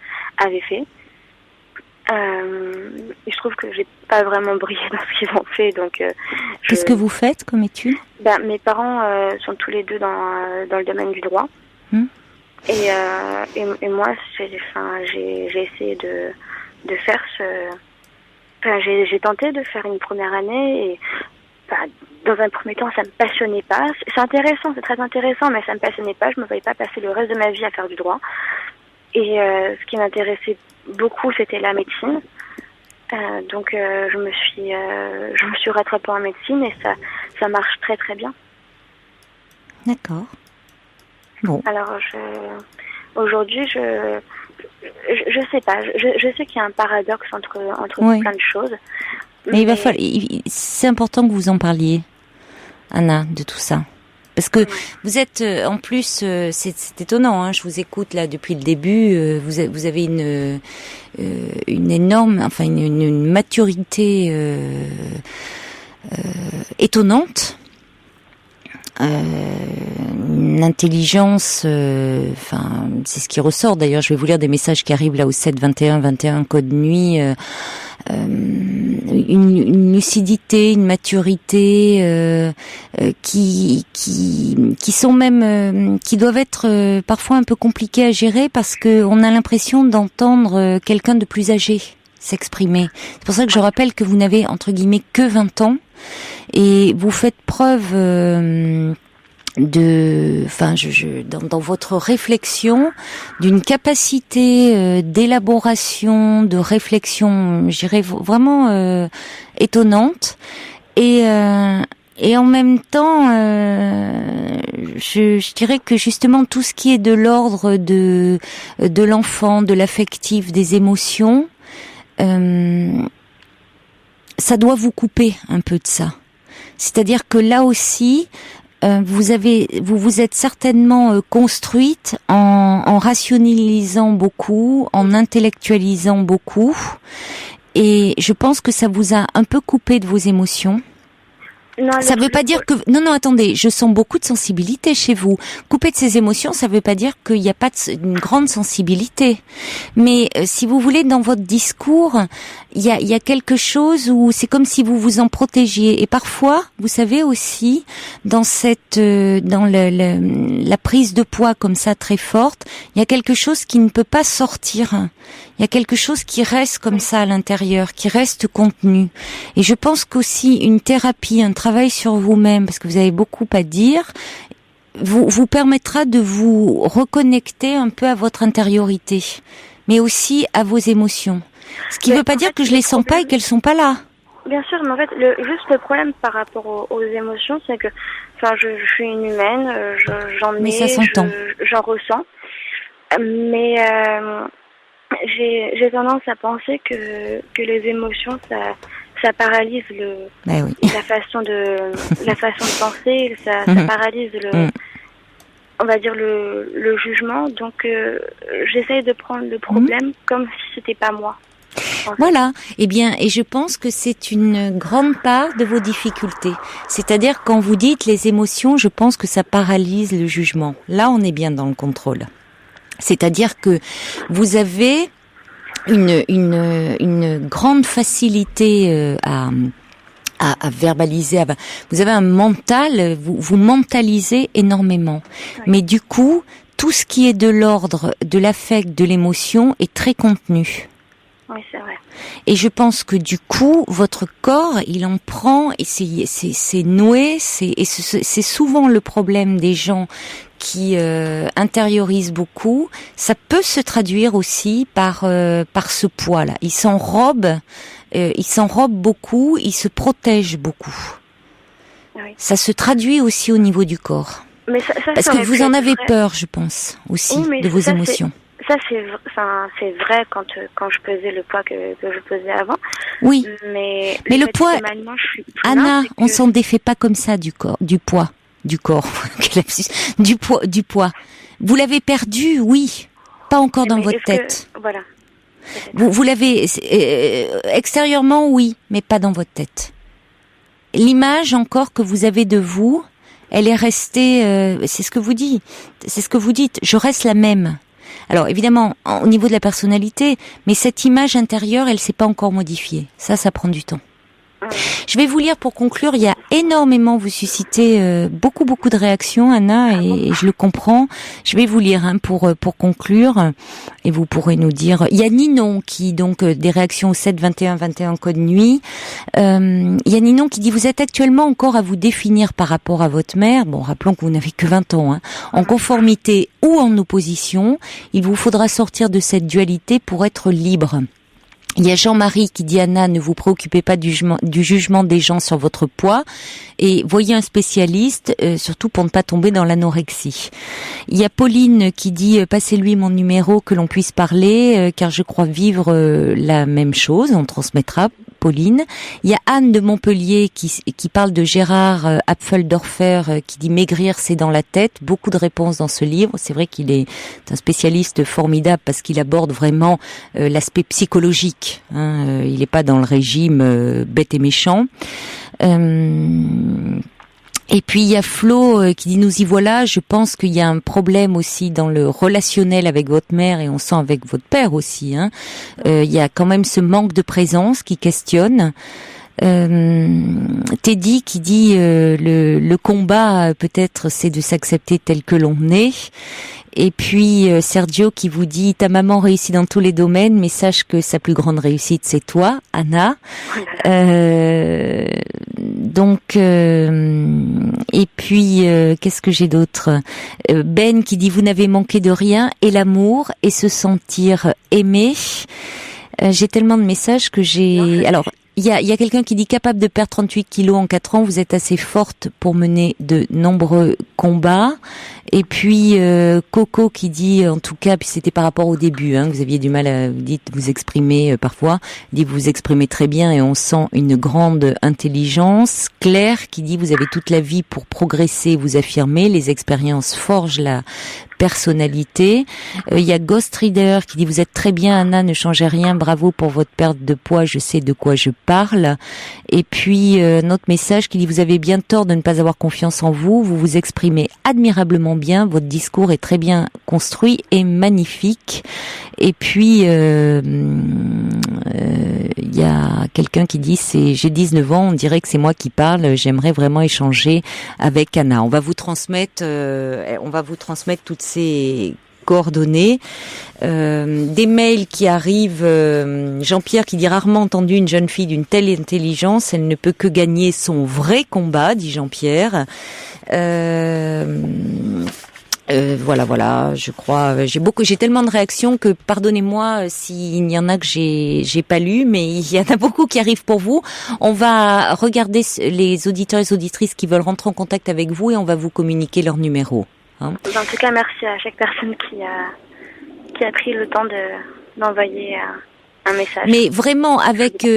avaient fait. Et je trouve que j'ai pas vraiment brillé dans ce qu'ils ont fait, donc qu'est-ce que vous faites comme études? Mes parents sont tous les deux dans le domaine du droit. Et moi j'ai essayé de faire j'ai tenté de faire une première année et dans un premier temps ça me passionnait pas. C'est intéressant, c'est très intéressant, mais ça me passionnait pas. Je me voyais pas passer le reste de ma vie à faire du droit. Et ce qui m'intéressait beaucoup, c'était la médecine. Donc je me suis rattrapée en médecine et ça marche très très bien. D'accord. Bon. Alors aujourd'hui, Je sais pas. Je sais qu'il y a un paradoxe entre Oui. plein de choses. Mais il va falloir. C'est important que vous en parliez, Anna, de tout ça. Parce que vous êtes, en plus, c'est étonnant. Hein, je vous écoute là depuis le début. Vous avez une énorme, enfin une maturité étonnante. Une intelligence, enfin c'est ce qui ressort. D'ailleurs, je vais vous lire des messages qui arrivent là au 7 21 21 code nuit. Une lucidité, une maturité qui sont même qui doivent être parfois un peu compliquées à gérer parce que on a l'impression d'entendre quelqu'un de plus âgé s'exprimer. C'est pour ça que je rappelle que vous n'avez entre guillemets que 20 ans et vous faites preuve dans votre réflexion d'une capacité d'élaboration, de réflexion, je dirais vraiment étonnante et en même temps je dirais que justement tout ce qui est de l'ordre de l'enfant, de l'affectif, des émotions, ça doit vous couper un peu de ça. C'est-à-dire que là aussi vous vous êtes certainement construite en rationalisant beaucoup, en intellectualisant beaucoup, et je pense que ça vous a un peu coupé de vos émotions. Non, Ça veut pas dire que non attendez, je sens beaucoup de sensibilité chez vous. Couper de ces émotions, ça veut pas dire qu'il n'y a pas une grande sensibilité. Mais si vous voulez, dans votre discours, il y a quelque chose où c'est comme si vous vous en protégiez. Et parfois, vous savez aussi, dans la prise de poids comme ça très forte, il y a quelque chose qui ne peut pas sortir. Il y a quelque chose qui reste comme ça à l'intérieur, qui reste contenu. Et je pense qu'aussi une thérapie, un travail sur vous-même, parce que vous avez beaucoup à dire, vous permettra de vous reconnecter un peu à votre intériorité, mais aussi à vos émotions. Ce qui ne veut pas dire que je les sens pas et qu'elles sont pas là. Bien sûr, mais en fait, juste le problème par rapport aux émotions, c'est que, enfin, je suis une humaine, Mais ça s'entend. j'en ressens, mais j'ai tendance à penser que les émotions, ça paralyse Ben oui. la façon de penser, ça paralyse on va dire le jugement. Donc, j'essaye de prendre le problème comme si c'était pas moi. Voilà. Eh bien, et je pense que c'est une grande part de vos difficultés. C'est-à-dire, quand vous dites les émotions, je pense que ça paralyse le jugement. Là, on est bien dans le contrôle. C'est-à-dire que vous avez une grande facilité à verbaliser. Vous avez un mental, vous mentalisez énormément. Oui. Mais du coup, tout ce qui est de l'ordre de l'affect, de l'émotion est très contenu. Oui, c'est vrai. Et je pense que du coup, votre corps, il en prend et c'est noué. C'est souvent le problème des gens qui intériorisent beaucoup. Ça peut se traduire aussi par ce poids-là. Ils s'enrobent beaucoup, ils se protègent beaucoup. Oui. Ça se traduit aussi au niveau du corps. Mais parce que vous en avez peur, je pense, aussi, de vos émotions. Ça, c'est vrai quand je pesais le poids que je pesais avant. Oui. Mais le poids, Anna, mince, on s'en défait pas comme ça du poids. Du poids. Vous l'avez perdu, oui. Pas encore dans votre tête. Voilà. Vous l'avez, extérieurement, oui, mais pas dans votre tête. L'image encore que vous avez de vous, elle est restée, c'est ce que vous dites. Je reste la même. Alors évidemment, au niveau de la personnalité, mais cette image intérieure, elle s'est pas encore modifiée. Ça prend du temps. Je vais vous lire pour conclure. Il y a énormément, vous suscitez beaucoup de réactions, Anna, et je le comprends. Je vais vous lire pour conclure, et vous pourrez nous dire. Il y a Ninon qui donc des réactions au 7 21 21 code nuit. Il y a Ninon qui dit: vous êtes actuellement encore à vous définir par rapport à votre mère. Bon, rappelons que vous n'avez que 20 ans, en conformité ou en opposition. Il vous faudra sortir de cette dualité pour être libre. Il y a Jean-Marie qui dit Anna, ne vous préoccupez pas du jugement des gens sur votre poids et voyez un spécialiste, surtout pour ne pas tomber dans l'anorexie. Il y a Pauline qui dit passez-lui mon numéro que l'on puisse parler car je crois vivre la même chose, on transmettra. Pauline. Il y a Anne de Montpellier qui parle de Gérard Apfeldorfer qui dit maigrir c'est dans la tête. Beaucoup de réponses dans ce livre. C'est vrai qu'il est un spécialiste formidable parce qu'il aborde vraiment l'aspect psychologique. Il n'est pas dans le régime bête et méchant. Et puis il y a Flo qui dit nous y voilà, je pense qu'il y a un problème aussi dans le relationnel avec votre mère et on sent avec votre père aussi. Il y a quand même ce manque de présence qui questionne. Teddy qui dit le combat peut-être c'est de s'accepter tel que l'on est. Et puis Sergio qui vous dit ta maman réussit dans tous les domaines mais sache que sa plus grande réussite c'est toi, Anna. Et puis qu'est-ce que j'ai d'autre? Ben qui dit vous n'avez manqué de rien et l'amour et se sentir aimé. J'ai tellement de messages que j'ai. Alors il y a quelqu'un qui dit capable de perdre 38 kilos en 4 ans, vous êtes assez forte pour mener de nombreux combats. Et puis Coco qui dit en tout cas, puis c'était par rapport au début, vous aviez du mal à vous exprimer parfois, dit vous exprimez très bien et on sent une grande intelligence. Claire qui dit vous avez toute la vie pour progresser, vous affirmer, les expériences forgent la personnalité. Il y a Ghost Reader qui dit vous êtes très bien Anna, ne changez rien, bravo pour votre perte de poids, je sais de quoi je parle. Et puis notre message qui dit vous avez bien tort de ne pas avoir confiance en vous, vous vous exprimez admirablement bien, votre discours est très bien construit et magnifique. Et puis il y a quelqu'un qui dit j'ai 19 ans, on dirait que c'est moi qui parle, j'aimerais vraiment échanger avec Anna. On va vous transmettre toutes ces coordonnées, des mails qui arrivent. Jean-Pierre qui dit rarement entendu une jeune fille d'une telle intelligence, elle ne peut que gagner son vrai combat, dit Jean-Pierre. Voilà, je crois, j'ai tellement de réactions que pardonnez-moi s'il y en a que j'ai pas lu, mais il y en a beaucoup qui arrivent pour vous. On va regarder les auditeurs et auditrices qui veulent rentrer en contact avec vous et on va vous communiquer leur numéro. En tout cas, merci à chaque personne qui a pris le temps d'envoyer un message. Mais vraiment, avec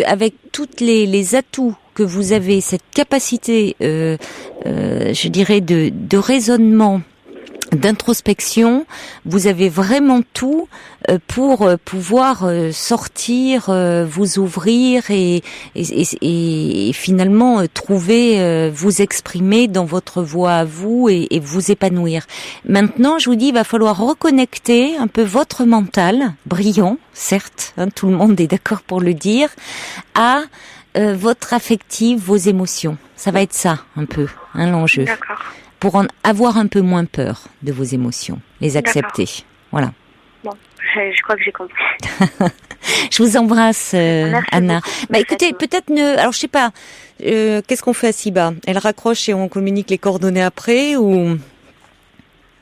toutes les atouts que vous avez, cette capacité, je dirais, de raisonnement, d'introspection, vous avez vraiment tout pour pouvoir sortir, vous ouvrir et finalement trouver, vous exprimer dans votre voix à vous et vous épanouir. Maintenant, je vous dis, il va falloir reconnecter un peu votre mental, brillant, certes, tout le monde est d'accord pour le dire, à votre affectif, vos émotions. Ça va être ça, un peu, l'enjeu. D'accord. Pour en avoir un peu moins peur de vos émotions, les accepter. D'accord. Voilà. Bon, je crois que j'ai compris. Je vous embrasse, Anna. Beaucoup. Écoutez, peut-être alors je sais pas, qu'est-ce qu'on fait à Siba? Elle raccroche et on communique les coordonnées après ou?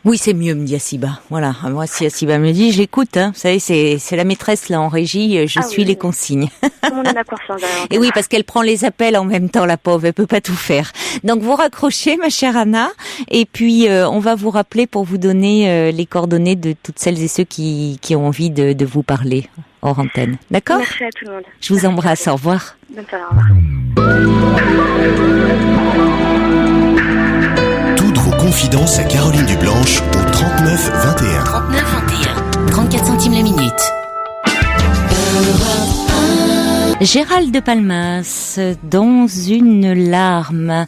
Oui, c'est mieux, me dit Asiba. Voilà. Moi, si Asiba me dit, j'écoute, Vous savez, c'est la maîtresse, là, en régie. Je suis les consignes. Tout le monde en a conscience. Et oui, parce qu'elle prend les appels en même temps, la pauvre. Elle peut pas tout faire. Donc, vous raccrochez, ma chère Anna. Et puis, on va vous rappeler pour vous donner les coordonnées de toutes celles et ceux qui ont envie de vous parler hors antenne. D'accord? Merci à tout le monde. Je vous embrasse. Au revoir. Bonne soirée, au revoir. Confidence à Caroline Dublanche au 39 21. 34 centimes la minute. Gérald de Palmas, dans une larme.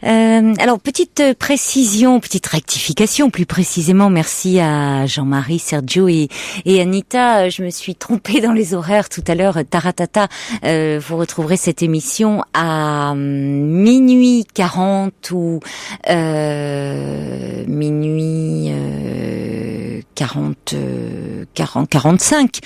Alors, petite précision, petite rectification, plus précisément, merci à Jean-Marie, Sergio et Anita. Je me suis trompée dans les horaires tout à l'heure. Taratata, vous retrouverez cette émission à minuit 40 ou minuit 45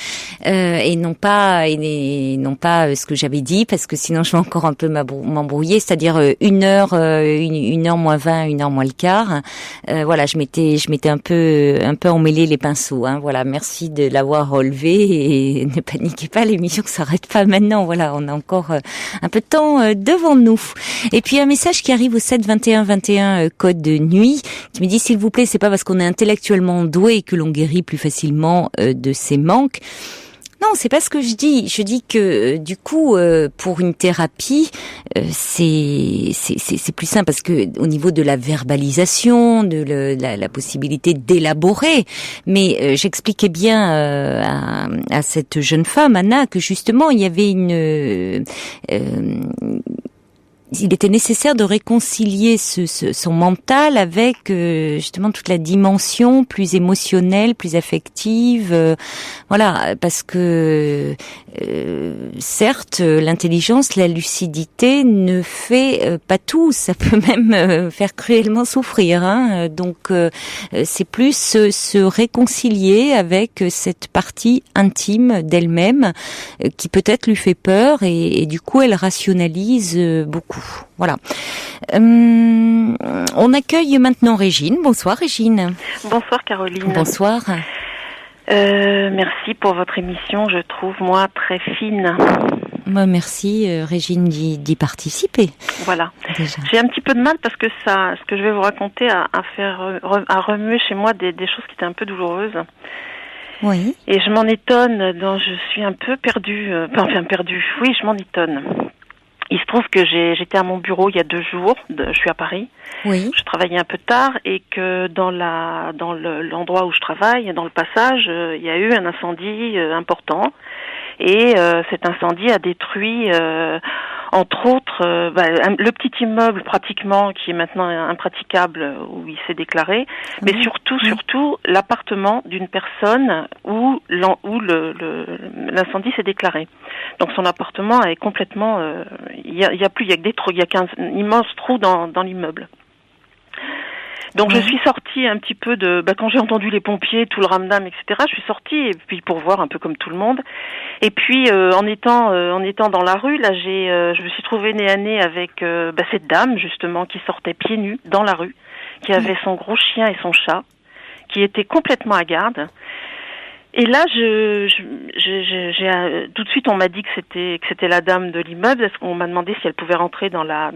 et non pas ce que j'avais dit, parce que sinon je vais encore un peu m'embrouiller, c'est-à-dire 1h moins 20, 1h moins le quart. Voilà, je m'étais un peu emmêlé les pinceaux, hein. Voilà, merci de l'avoir relevé et ne paniquez pas, l'émission ne s'arrête pas maintenant. Voilà, on a encore un peu de temps devant nous. Et puis un message qui arrive au 7 21 21 code de nuit qui me dit, s'il vous plaît, c'est pas parce qu'on est intellectuellement doué que l'on guérit plus facilement de ses manques. Non, c'est pas ce que je dis. Je dis que du coup, pour une thérapie, c'est plus simple, parce que au niveau de la verbalisation, de la possibilité d'élaborer. Mais j'expliquais bien à cette jeune femme, Anna, que justement il y avait il était nécessaire de réconcilier son mental avec justement toute la dimension plus émotionnelle, plus affective, voilà, parce que certes, l'intelligence, la lucidité ne fait pas tout, ça peut même faire cruellement souffrir, hein. Donc c'est plus se réconcilier avec cette partie intime d'elle-même qui peut-être lui fait peur, et du coup elle rationalise beaucoup. Voilà. On accueille maintenant Régine. Bonsoir Régine. Bonsoir Caroline. Bonsoir. Merci pour votre émission, je trouve moi très fine. Merci Régine d'y participer. Voilà. Déjà. J'ai un petit peu de mal parce que ce que je vais vous raconter a remué chez moi des choses qui étaient un peu douloureuses. Oui. Et je m'en étonne, je suis un peu perdue. Oui, je m'en étonne. Il se trouve que j'étais à mon bureau il y a 2 jours, je suis à Paris. Oui. Je travaillais un peu tard et que dans l'endroit où je travaille, dans le passage, il y a eu un incendie important. Et cet incendie a détruit, entre autres, le petit immeuble pratiquement qui est maintenant impraticable où il s'est déclaré, mais surtout l'appartement d'une personne où l'incendie s'est déclaré. Donc son appartement est complètement, il y a que des trous, il y a qu'un immense trou dans l'immeuble. Donc je suis sortie un petit peu quand j'ai entendu les pompiers, tout le ramdam, etc. Je suis sortie et puis pour voir un peu comme tout le monde. Et puis en étant dans la rue, là je me suis trouvée nez à nez avec cette dame justement qui sortait pieds nus dans la rue, qui avait son gros chien et son chat, qui était complètement hagarde. Et là, tout de suite, on m'a dit que c'était la dame de l'immeuble. On m'a demandé si elle pouvait rentrer dans la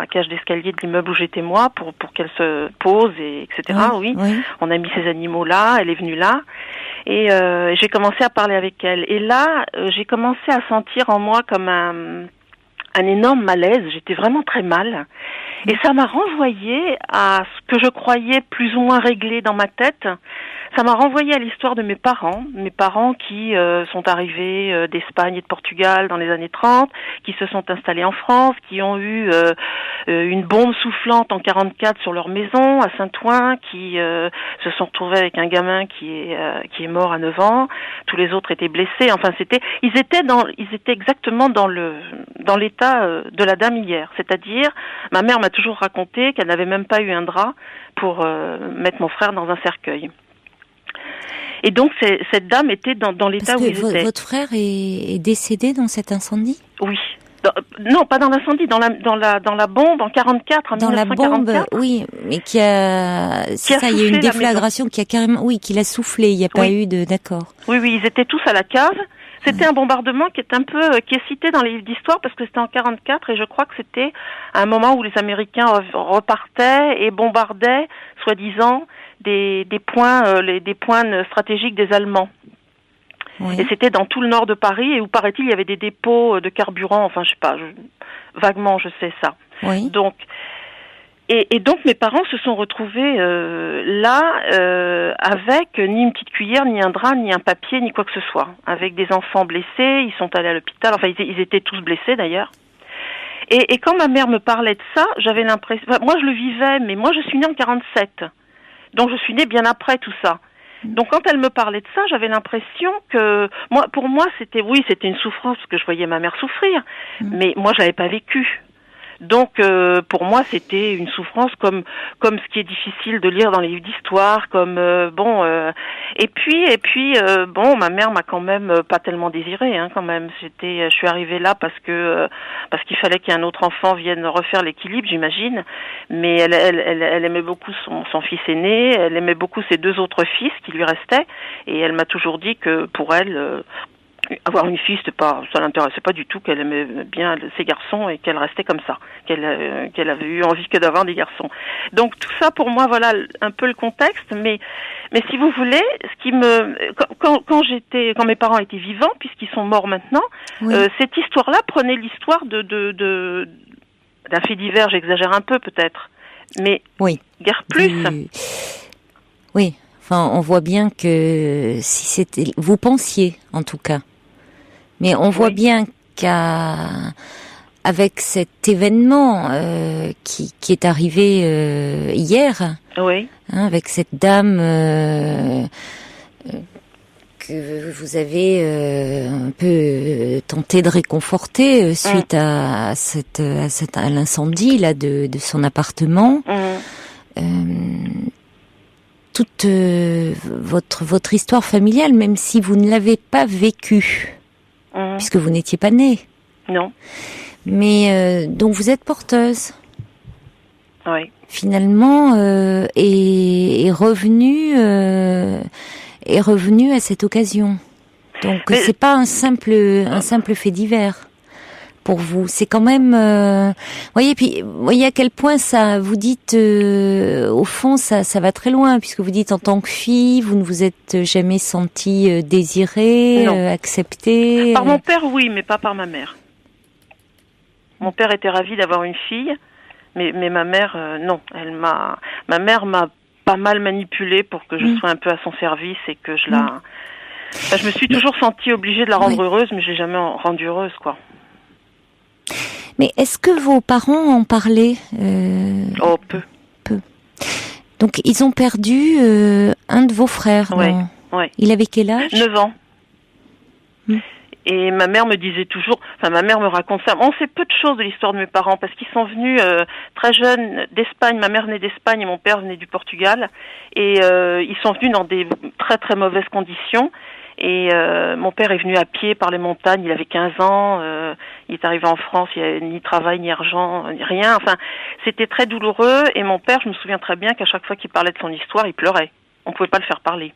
cage d'escalier de l'immeuble où j'étais moi pour qu'elle se pose, etc. Oui. On a mis ces animaux là. Elle est venue là. Et j'ai commencé à parler avec elle. Et là, j'ai commencé à sentir en moi comme un énorme malaise. J'étais vraiment très mal. Et ça m'a renvoyé à ce que je croyais plus ou moins réglé dans ma tête. Ça m'a renvoyé à l'histoire de mes parents qui sont arrivés d'Espagne et de Portugal dans les années 30, qui se sont installés en France, qui ont eu une bombe soufflante en 44 sur leur maison à Saint-Ouen, qui se sont retrouvés avec un gamin qui est mort à 9 ans. Tous les autres étaient blessés. Enfin, ils étaient exactement dans l'état de la dame hier. C'est-à-dire, ma mère m'a toujours raconté qu'elle n'avait même pas eu un drap pour mettre mon frère dans un cercueil. Et donc cette dame était dans l'état où ils étaient. Votre frère est décédé dans cet incendie ? Oui. Non, pas dans l'incendie, dans la bombe en 44, en 1944. Dans la bombe, oui, mais il y a une déflagration qui a carrément, qui l'a soufflé. Il n'y a pas eu d'accord. Oui, ils étaient tous à la cave. C'était un bombardement qui est cité dans les livres d'histoire parce que c'était en 44 et je crois que c'était un moment où les Américains repartaient et bombardaient, soi-disant, des points stratégiques des Allemands. Oui. Et c'était dans tout le nord de Paris et où, paraît-il, il y avait des dépôts de carburant. Enfin, je sais pas, vaguement, je sais ça. Oui. Donc, et donc mes parents se sont retrouvés avec ni une petite cuillère, ni un drap, ni un papier, ni quoi que ce soit, avec des enfants blessés. Ils sont allés à l'hôpital. Enfin, ils étaient tous blessés d'ailleurs. Et quand ma mère me parlait de ça, j'avais l'impression. Enfin, moi, je le vivais, mais moi, je suis née en 47, donc je suis née bien après tout ça. Donc quand elle me parlait de ça, j'avais l'impression que pour moi, c'était une souffrance parce que je voyais ma mère souffrir, mais moi, je l'avais pas vécu. Donc pour moi c'était une souffrance comme ce qui est difficile de lire dans les livres d'histoire, comme et puis ma mère m'a quand même pas tellement désirée quand même. Je suis arrivée là parce qu'il fallait qu'un autre enfant vienne refaire l'équilibre, j'imagine. Mais elle aimait beaucoup son fils aîné, elle aimait beaucoup ses 2 autres fils qui lui restaient, et elle m'a toujours dit que pour elle avoir une fille, ça l'intéressait pas du tout, qu'elle aimait bien ses garçons et qu'elle restait comme ça, qu'elle avait eu envie que d'avoir des garçons. Donc tout ça pour moi, voilà un peu le contexte. Mais si vous voulez, quand mes parents étaient vivants, puisqu'ils sont morts maintenant, oui. Cette histoire-là prenait l'histoire d'un fait divers. J'exagère un peu peut-être, mais oui. Guère plus. Oui. Enfin, on voit bien que si c'était, vous pensiez en tout cas. Mais on voit bien qu'avec cet événement qui est arrivé hier, oui. Avec cette dame que vous avez un peu tenté de réconforter suite à l'incendie là de son appartement. Toute votre histoire familiale, même si vous ne l'avez pas vécue. Puisque vous n'étiez pas née. Non. Mais donc vous êtes porteuse. Oui. Finalement, est revenue à cette occasion. Donc c'est pas un simple fait divers pour vous. C'est quand même, voyez à quel point ça. Vous dites, au fond, ça va très loin, puisque vous dites en tant que fille, vous ne vous êtes jamais sentie désirée, acceptée. Par mon père, oui, mais pas par ma mère. Mon père était ravi d'avoir une fille, mais ma mère, non. Ma mère m'a pas mal manipulée pour que je sois un peu à son service et que je me suis toujours sentie obligée de la rendre heureuse, mais je l'ai jamais rendue heureuse, quoi. Mais est-ce que vos parents en parlaient Oh, peu. Donc, ils ont perdu un de vos frères. Oui. Il avait quel âge ? 9 ans. Et ma mère me disait toujours, ma mère me raconte ça. On sait peu de choses de l'histoire de mes parents parce qu'ils sont venus très jeunes d'Espagne. Ma mère venait d'Espagne et mon père venait du Portugal. Et ils sont venus dans des très très mauvaises conditions. Et mon père est venu à pied par les montagnes, il avait 15 ans, il est arrivé en France, il n'y avait ni travail, ni argent, ni rien. Enfin, c'était très douloureux. Et mon père, je me souviens très bien qu'à chaque fois qu'il parlait de son histoire, il pleurait. On ne pouvait pas le faire parler.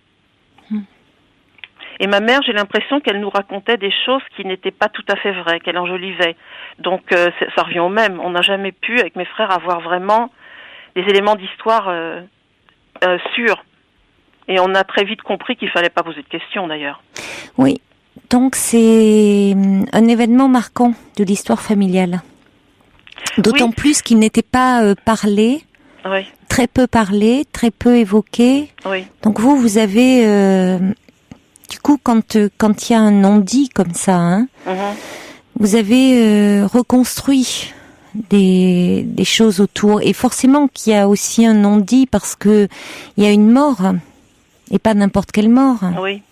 Et ma mère, j'ai l'impression qu'elle nous racontait des choses qui n'étaient pas tout à fait vraies, qu'elle enjolivait. Donc ça revient au même. On n'a jamais pu, avec mes frères, avoir vraiment des éléments d'histoire sûrs. Et on a très vite compris qu'il fallait pas poser de questions, d'ailleurs. Oui. Donc c'est un événement marquant de l'histoire familiale. D'autant plus qu'il n'était pas parlé. Oui. Très peu parlé, très peu évoqué. Oui. Donc vous avez du coup quand il y a un non-dit comme ça, vous avez reconstruit des choses autour, et forcément qu'il y a aussi un non-dit parce que il y a une mort. Et pas n'importe quelle mort. Oui.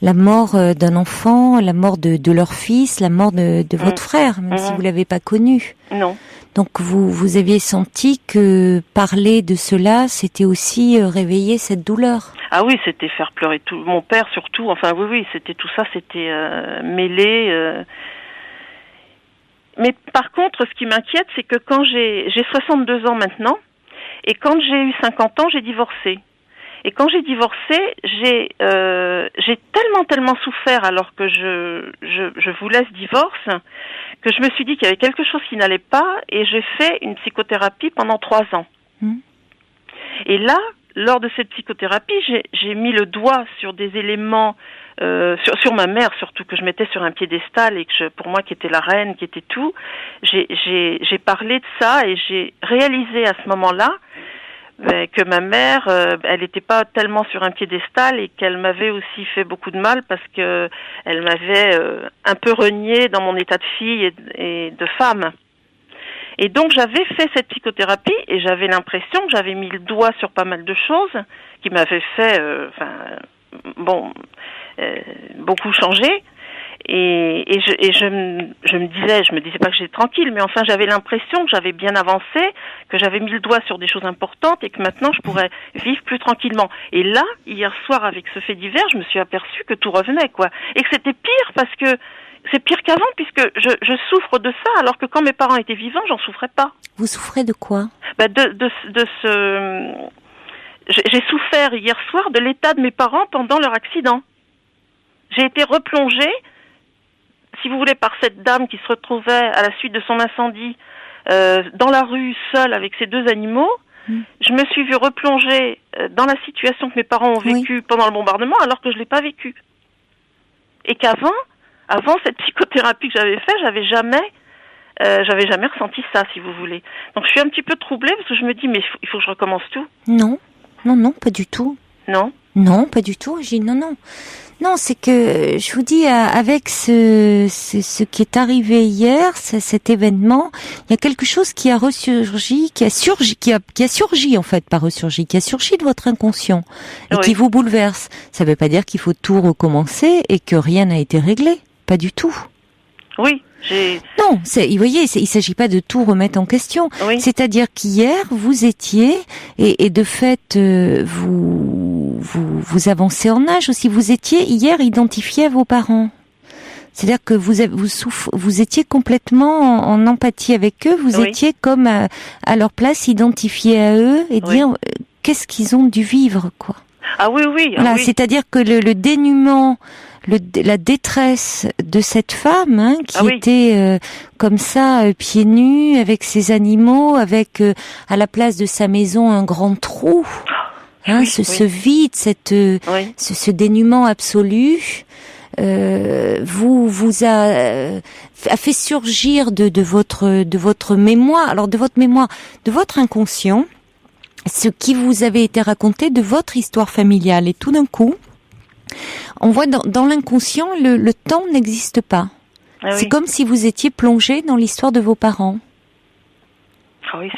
La mort d'un enfant, la mort de leur fils, la mort de votre frère, même si vous l'avez pas connu. Non. Donc vous aviez senti que parler de cela, c'était aussi réveiller cette douleur. Ah oui, c'était faire pleurer tout. Mon père surtout. Enfin oui, c'était tout ça, c'était mêlé. Mais par contre, ce qui m'inquiète, c'est que quand j'ai 62 ans maintenant, et quand j'ai eu 50 ans, j'ai divorcé. Et quand j'ai divorcé, j'ai tellement souffert alors que je voulais ce divorce que je me suis dit qu'il y avait quelque chose qui n'allait pas, et j'ai fait une psychothérapie pendant 3 ans. Et là, lors de cette psychothérapie, j'ai mis le doigt sur des éléments, sur ma mère surtout, que je mettais sur un piédestal et que pour moi qui était la reine, qui était tout. J'ai parlé de ça et j'ai réalisé à ce moment-là que ma mère, elle n'était pas tellement sur un piédestal et qu'elle m'avait aussi fait beaucoup de mal parce que elle m'avait un peu renié dans mon état de fille et de femme. Et donc j'avais fait cette psychothérapie et j'avais l'impression que j'avais mis le doigt sur pas mal de choses qui m'avaient fait, beaucoup changer. Je me disais pas que j'étais tranquille, mais enfin j'avais l'impression que j'avais bien avancé, que j'avais mis le doigt sur des choses importantes et que maintenant je pourrais vivre plus tranquillement. Et là, hier soir avec ce fait divers, je me suis aperçue que tout revenait, quoi. Et que c'était pire parce que c'est pire qu'avant puisque je souffre de ça alors que quand mes parents étaient vivants, j'en souffrais pas. Vous souffrez de quoi? J'ai souffert hier soir de l'état de mes parents pendant leur accident. J'ai été replongée, si vous voulez, par cette dame qui se retrouvait à la suite de son incendie dans la rue, seule avec ses 2 animaux. Je me suis vue replonger dans la situation que mes parents ont vécue pendant le bombardement alors que je l'ai pas vécue. Et qu'avant cette psychothérapie que j'avais faite, j'avais jamais ressenti ça, si vous voulez. Donc je suis un petit peu troublée parce que je me dis, mais il faut que je recommence tout. Non, pas du tout. Non, pas du tout. Non, c'est que je vous dis, avec ce qui est arrivé hier, cet événement, il y a quelque chose qui a ressurgi, qui a surgi en fait, pas ressurgi, qui a surgi de votre inconscient et qui vous bouleverse. Ça veut pas dire qu'il faut tout recommencer et que rien n'a été réglé, pas du tout. Oui. Non, vous voyez, il s'agit pas de tout remettre en question. Oui. C'est-à-dire qu'hier, vous étiez, et de fait, vous avancez en âge aussi, vous étiez hier identifié à vos parents. C'est-à-dire que vous étiez complètement en empathie avec eux, vous étiez comme à leur place identifié à eux et dire qu'est-ce qu'ils ont dû vivre, quoi. Ah oui. Voilà, c'est-à-dire que le dénuement, la détresse de cette femme qui était comme ça, pieds nus, avec ses animaux, avec à la place de sa maison un grand trou, ce vide, ce dénuement absolu, vous a fait surgir de votre mémoire, alors de votre inconscient, ce qui vous avait été raconté de votre histoire familiale. Et tout d'un coup, on voit dans l'inconscient, le temps n'existe pas. C'est comme si vous étiez plongé dans l'histoire de vos parents.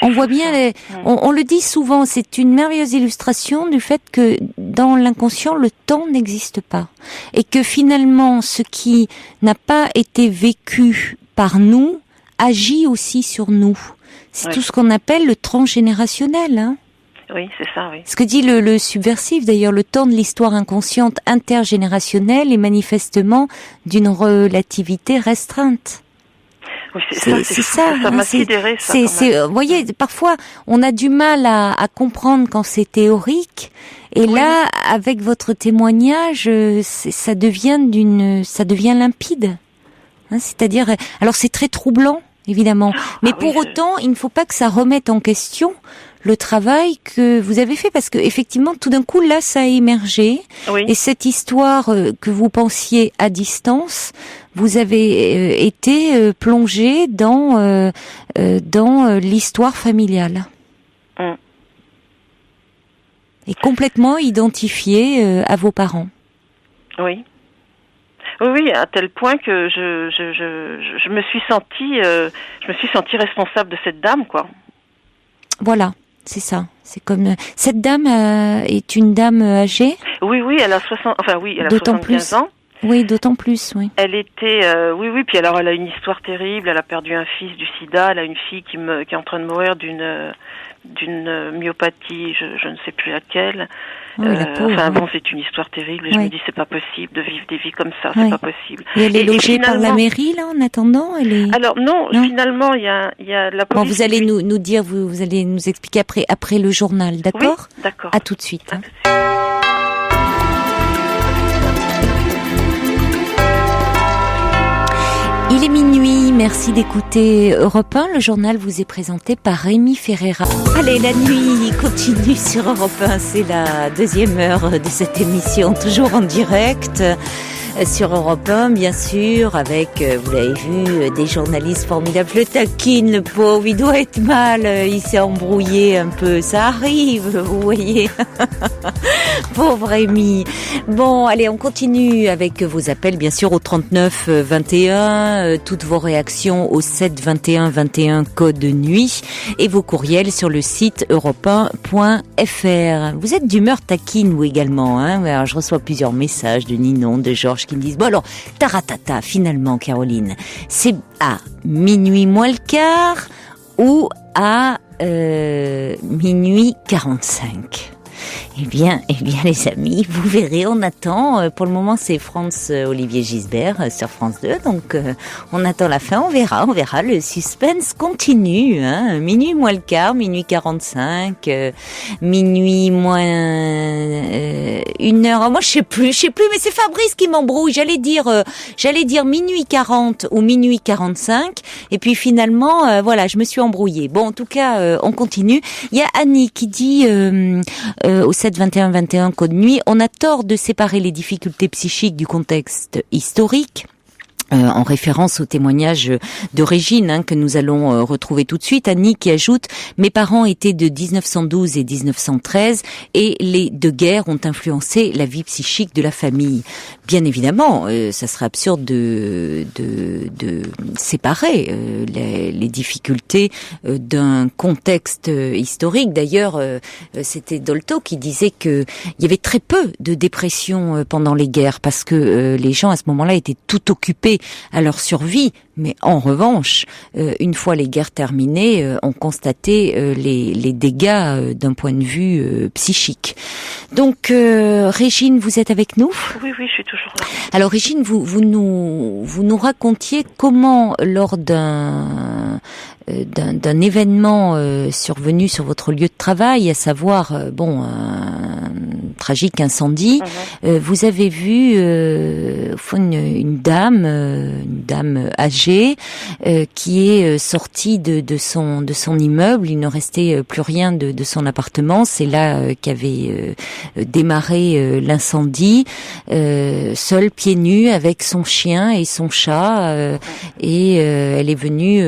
On voit bien, on le dit souvent, c'est une merveilleuse illustration du fait que dans l'inconscient, le temps n'existe pas. Et que finalement, ce qui n'a pas été vécu par nous, agit aussi sur nous. C'est tout ce qu'on appelle le transgénérationnel, Oui, c'est ça, oui. Ce que dit le subversif, d'ailleurs, le temps de l'histoire inconsciente intergénérationnelle est manifestement d'une relativité restreinte. Oui, c'est ça. Ça m'a sidéré, ça. Vous voyez, parfois, on a du mal à comprendre quand c'est théorique. Et là, avec votre témoignage, ça devient limpide. C'est-à-dire, alors c'est très troublant, évidemment. Mais pour autant, il ne faut pas que ça remette en question le travail que vous avez fait, parce que effectivement, tout d'un coup, là, ça a émergé. Et cette histoire que vous pensiez à distance, vous avez été plongé dans l'histoire familiale. Et complètement identifié à vos parents. Oui, à tel point que je me suis sentie responsable de cette dame, quoi. Voilà. C'est ça. C'est comme cette dame est une dame âgée. Oui, elle a 75 ans. Oui, d'autant plus, oui. Elle était, puis alors elle a une histoire terrible. Elle a perdu un fils du sida. Elle a une fille qui est en train de mourir d'une myopathie, je ne sais plus laquelle. C'est une histoire terrible et je me dis c'est pas possible de vivre des vies comme ça, c'est pas possible. Et elle est logée par la mairie là en attendant. Alors non, finalement il y a la police. Bon, vous allez nous dire, vous allez nous expliquer après le journal, d'accord? Oui, d'accord. À tout de suite. Il est minuit, merci d'écouter Europe 1. Le journal vous est présenté par Rémi Ferreira. Allez, la nuit continue sur Europe 1. C'est la deuxième heure de cette émission, toujours en direct sur Europe 1, bien sûr, avec, vous l'avez vu, des journalistes formidables. Je le taquine, le pauvre, il doit être mal, il s'est embrouillé un peu. Ça arrive, vous voyez. Pauvre Rémi. Bon, allez, on continue avec vos appels, bien sûr, au 39 21, toutes vos réactions au 7 21 21 code nuit et vos courriels sur le site europe1.fr. Vous êtes d'humeur taquine, vous également, Alors, je reçois plusieurs messages de Ninon, de Georges qui me disent, bon alors, taratata, finalement, Caroline, c'est à minuit moins le quart ou à minuit 45. Eh bien, les amis, vous verrez, on attend. Pour le moment, c'est Olivier Gisbert sur France 2. Donc, on attend la fin, on verra. Le suspense continue. Minuit moins le quart, minuit 45, minuit moins 1 heure. Oh, moi, je sais plus. Mais c'est Fabrice qui m'embrouille. J'allais dire minuit 40 ou minuit 45. Et puis finalement, voilà, je me suis embrouillée. Bon, en tout cas, on continue. Il y a Annie qui dit au 7 21 21 code nuit, on a tort de séparer les difficultés psychiques du contexte historique. En référence au témoignage de Régine que nous allons retrouver tout de suite. Annie qui ajoute « Mes parents étaient de 1912 et 1913 et les deux guerres ont influencé la vie psychique de la famille. » Bien évidemment, ça serait absurde de séparer les difficultés d'un contexte historique. D'ailleurs, c'était Dolto qui disait que il y avait très peu de dépression pendant les guerres parce que les gens à ce moment-là étaient tout occupés à leur survie, mais en revanche, une fois les guerres terminées, on constatait les dégâts d'un point de vue psychique. Donc, Régine, vous êtes avec nous ? Oui, je suis toujours là. Alors, Régine, vous nous racontiez comment, lors d'un événement survenu sur votre lieu de travail, à savoir un tragique incendie, vous avez vu une dame âgée qui est sortie de son immeuble. Il ne restait plus rien de son appartement. C'est là qu'avait démarré l'incendie, seule, pieds nus, avec son chien et son chat, et elle est venue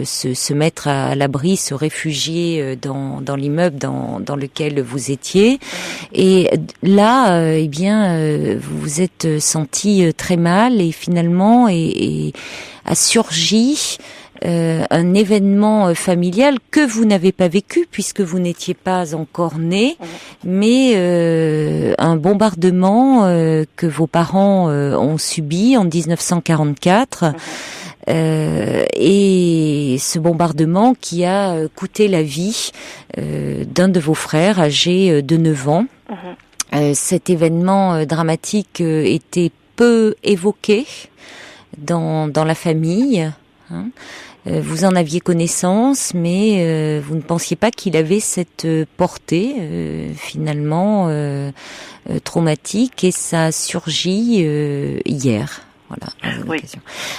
se mettre à l'abri, se réfugier dans l'immeuble dans lequel vous étiez. Et là, vous vous êtes senti très mal et finalement a surgi un événement familial que vous n'avez pas vécu puisque vous n'étiez pas encore né, mais un bombardement que vos parents ont subi en 1944. Et ce bombardement qui a coûté la vie d'un de vos frères âgé de 9 ans. Cet événement dramatique était peu évoqué dans la famille. Vous en aviez connaissance, mais vous ne pensiez pas qu'il avait cette portée finalement traumatique, et ça a surgi hier. Voilà. Oui.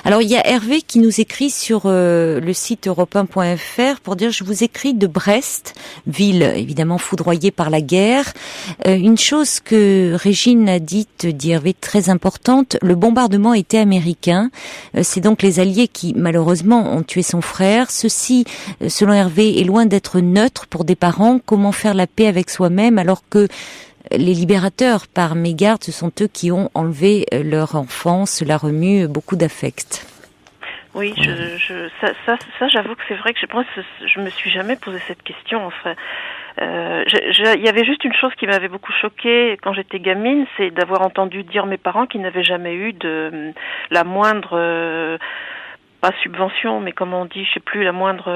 Alors il y a Hervé qui nous écrit sur le site europe1.fr pour dire: je vous écris de Brest, ville évidemment foudroyée par la guerre. Une chose que Régine a dit Hervé, très importante: le bombardement était américain. C'est donc les Alliés qui malheureusement ont tué son frère. Ceci, selon Hervé, est loin d'être neutre pour des parents. Comment faire la paix avec soi-même alors que les libérateurs, par mégarde, ce sont eux qui ont enlevé leur enfant. Cela remue beaucoup d'affect. Oui, ça, j'avoue que c'est vrai que je me suis jamais posé cette question. Enfin, il y avait juste une chose qui m'avait beaucoup choquée quand j'étais gamine, c'est d'avoir entendu dire mes parents qu'ils n'avaient jamais eu de la moindre pas subvention, mais comment on dit, je sais plus, la moindre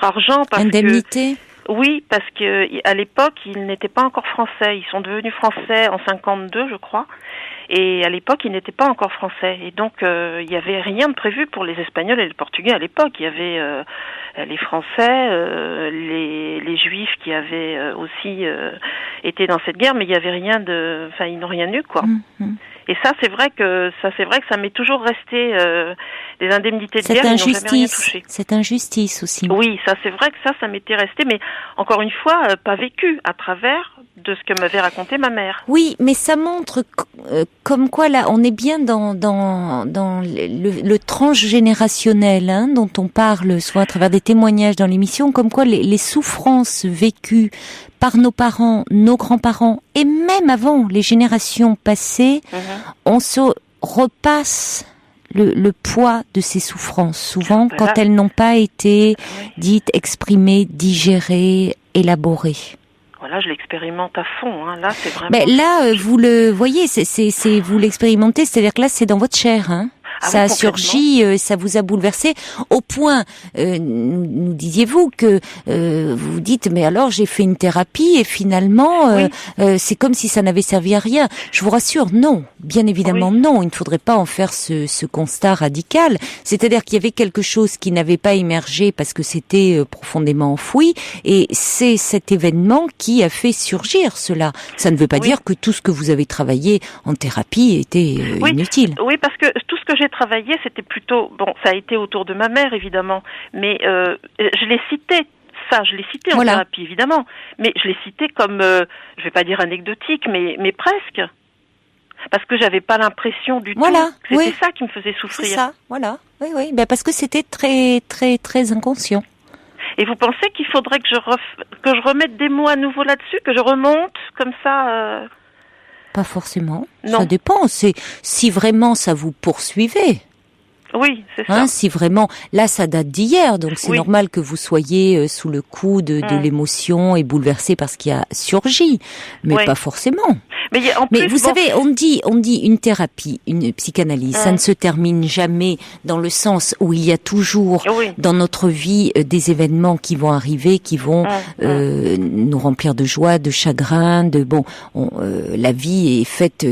argent, parce indemnité. Oui, parce que à l'époque, ils n'étaient pas encore français. Ils sont devenus français en 52, je crois. Et à l'époque, ils n'étaient pas encore français. Et donc, il n'y avait rien de prévu pour les Espagnols et les Portugais à l'époque. Il y avait les Français, les Juifs qui avaient aussi été dans cette guerre, mais il n'y avait rien de... Enfin, ils n'ont rien eu, quoi. Et ça, c'est vrai que ça m'est toujours resté des indemnités de guerre, ils n'ont jamais rien touché. Cette injustice aussi. Oui, ça, c'est vrai que ça m'était resté, mais encore une fois, pas vécu à travers de ce que m'avait raconté ma mère. Oui, mais ça montre comme quoi là, on est bien dans le transgénérationnel dont on parle, soit à travers des témoignages dans l'émission, comme quoi les souffrances vécues par nos parents, nos grands-parents, et même avant les générations passées, on se repasse le poids de ces souffrances, souvent quand elles n'ont pas été dites, exprimées, digérées, élaborées. voilà, je l'expérimente à fond. Là, c'est vraiment. Mais là, vous le voyez, c'est vous l'expérimentez, c'est-à-dire que là, c'est dans votre chair, hein. Ça a surgi, ça vous a bouleversé au point, nous disiez-vous que vous dites mais alors j'ai fait une thérapie et finalement c'est comme si ça n'avait servi à rien. Je vous rassure, non, bien évidemment non, il ne faudrait pas en faire ce constat radical. C'est-à-dire qu'il y avait quelque chose qui n'avait pas émergé parce que c'était profondément enfoui et c'est cet événement qui a fait surgir cela. Ça ne veut pas dire que tout ce que vous avez travaillé en thérapie était inutile. Oui, parce que tout ce que j'ai travaillé, c'était plutôt, ça a été autour de ma mère, évidemment, mais je l'ai cité, en thérapie, évidemment, mais je l'ai cité comme, je vais pas dire anecdotique, mais presque, parce que j'avais pas l'impression du tout que c'était ça qui me faisait souffrir. C'est ça, voilà, oui, parce que c'était très, très, très inconscient. Et vous pensez qu'il faudrait que je remette des mots à nouveau là-dessus, que je remonte, comme ça Pas forcément. Non. Ça dépend. Si vraiment ça vous poursuivait. Oui, c'est ça. Si vraiment, là, ça date d'hier, donc c'est normal que vous soyez sous le coup de l'émotion et bouleversé par ce qui a surgi, mais pas forcément. Mais vous savez, on dit une thérapie, une psychanalyse, ça ne se termine jamais dans le sens où il y a toujours dans notre vie des événements qui vont arriver, qui vont nous remplir de joie, de chagrin, la vie est faite,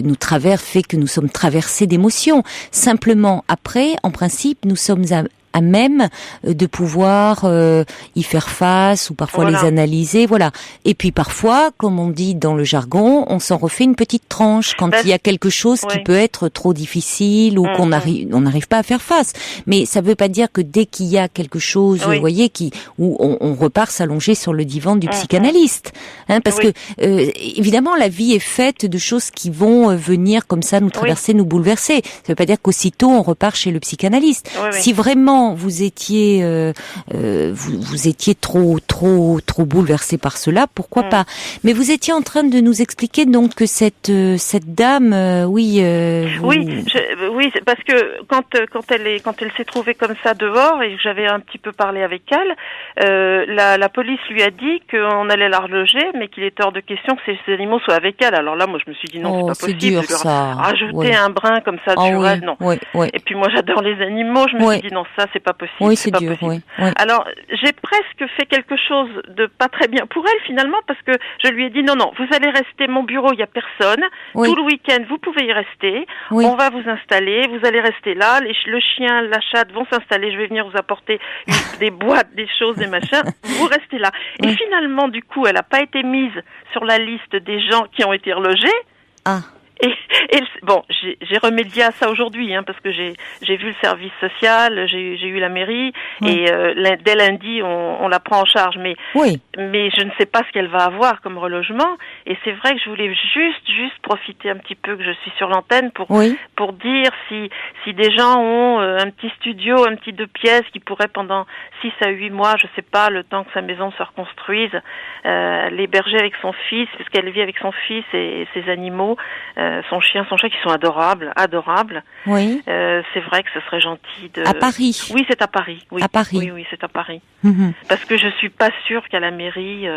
fait que nous sommes traversés d'émotions. Simplement, après, en principe, nous sommes à même de pouvoir y faire face ou parfois les analyser, voilà. Et puis parfois, comme on dit dans le jargon, on s'en refait une petite tranche quand il y a quelque chose qui peut être trop difficile ou on n'arrive pas à faire face. Mais ça veut pas dire que dès qu'il y a quelque chose, vous voyez, où on repart s'allonger sur le divan du psychanalyste, parce que évidemment la vie est faite de choses qui vont venir comme ça nous traverser, nous bouleverser. Ça veut pas dire qu'aussitôt on repart chez le psychanalyste. Si vraiment vous étiez trop bouleversé par cela, pourquoi pas. Mais vous étiez en train de nous expliquer donc que cette dame, oui, parce que quand elle s'est trouvée comme ça dehors et que j'avais un petit peu parlé avec elle, la police lui a dit qu'on allait la reloger, mais qu'il était hors de question que ces animaux soient avec elle. Alors là, moi, je me suis dit non, c'est pas possible dur, de leur ça. rajouter un brin comme ça sur elle, non. Et puis moi, j'adore les animaux, je me suis dit non, ça c'est pas possible. Oui, c'est dur. Alors, j'ai presque fait quelque chose de pas très bien pour elle finalement, parce que je lui ai dit non, vous allez rester, mon bureau, il y a personne. Tout le week-end, vous pouvez y rester. On va vous installer, vous allez rester là. Le chien, la chatte vont s'installer. Je vais venir vous apporter des boîtes, des choses, des machins. Vous restez là. Et finalement, du coup, elle n'a pas été mise sur la liste des gens qui ont été relogés. Et j'ai remédié à ça aujourd'hui, parce que j'ai vu le service social, j'ai eu la mairie, et dès lundi on la prend en charge, mais je ne sais pas ce qu'elle va avoir comme relogement, et c'est vrai que je voulais juste profiter un petit peu que je suis sur l'antenne pour dire si des gens ont un petit studio, un petit 2 pièces qui pourrait pendant 6 à 8 mois, je sais pas, le temps que sa maison se reconstruise, l'héberger avec son fils, puisqu'elle vit avec son fils et ses animaux, son chien, son chat qui sont adorables. Oui. C'est vrai que ce serait gentil de... À Paris. Oui, c'est à Paris. Oui. À Paris. Oui, c'est à Paris. Parce que je suis pas sûre qu'à la mairie,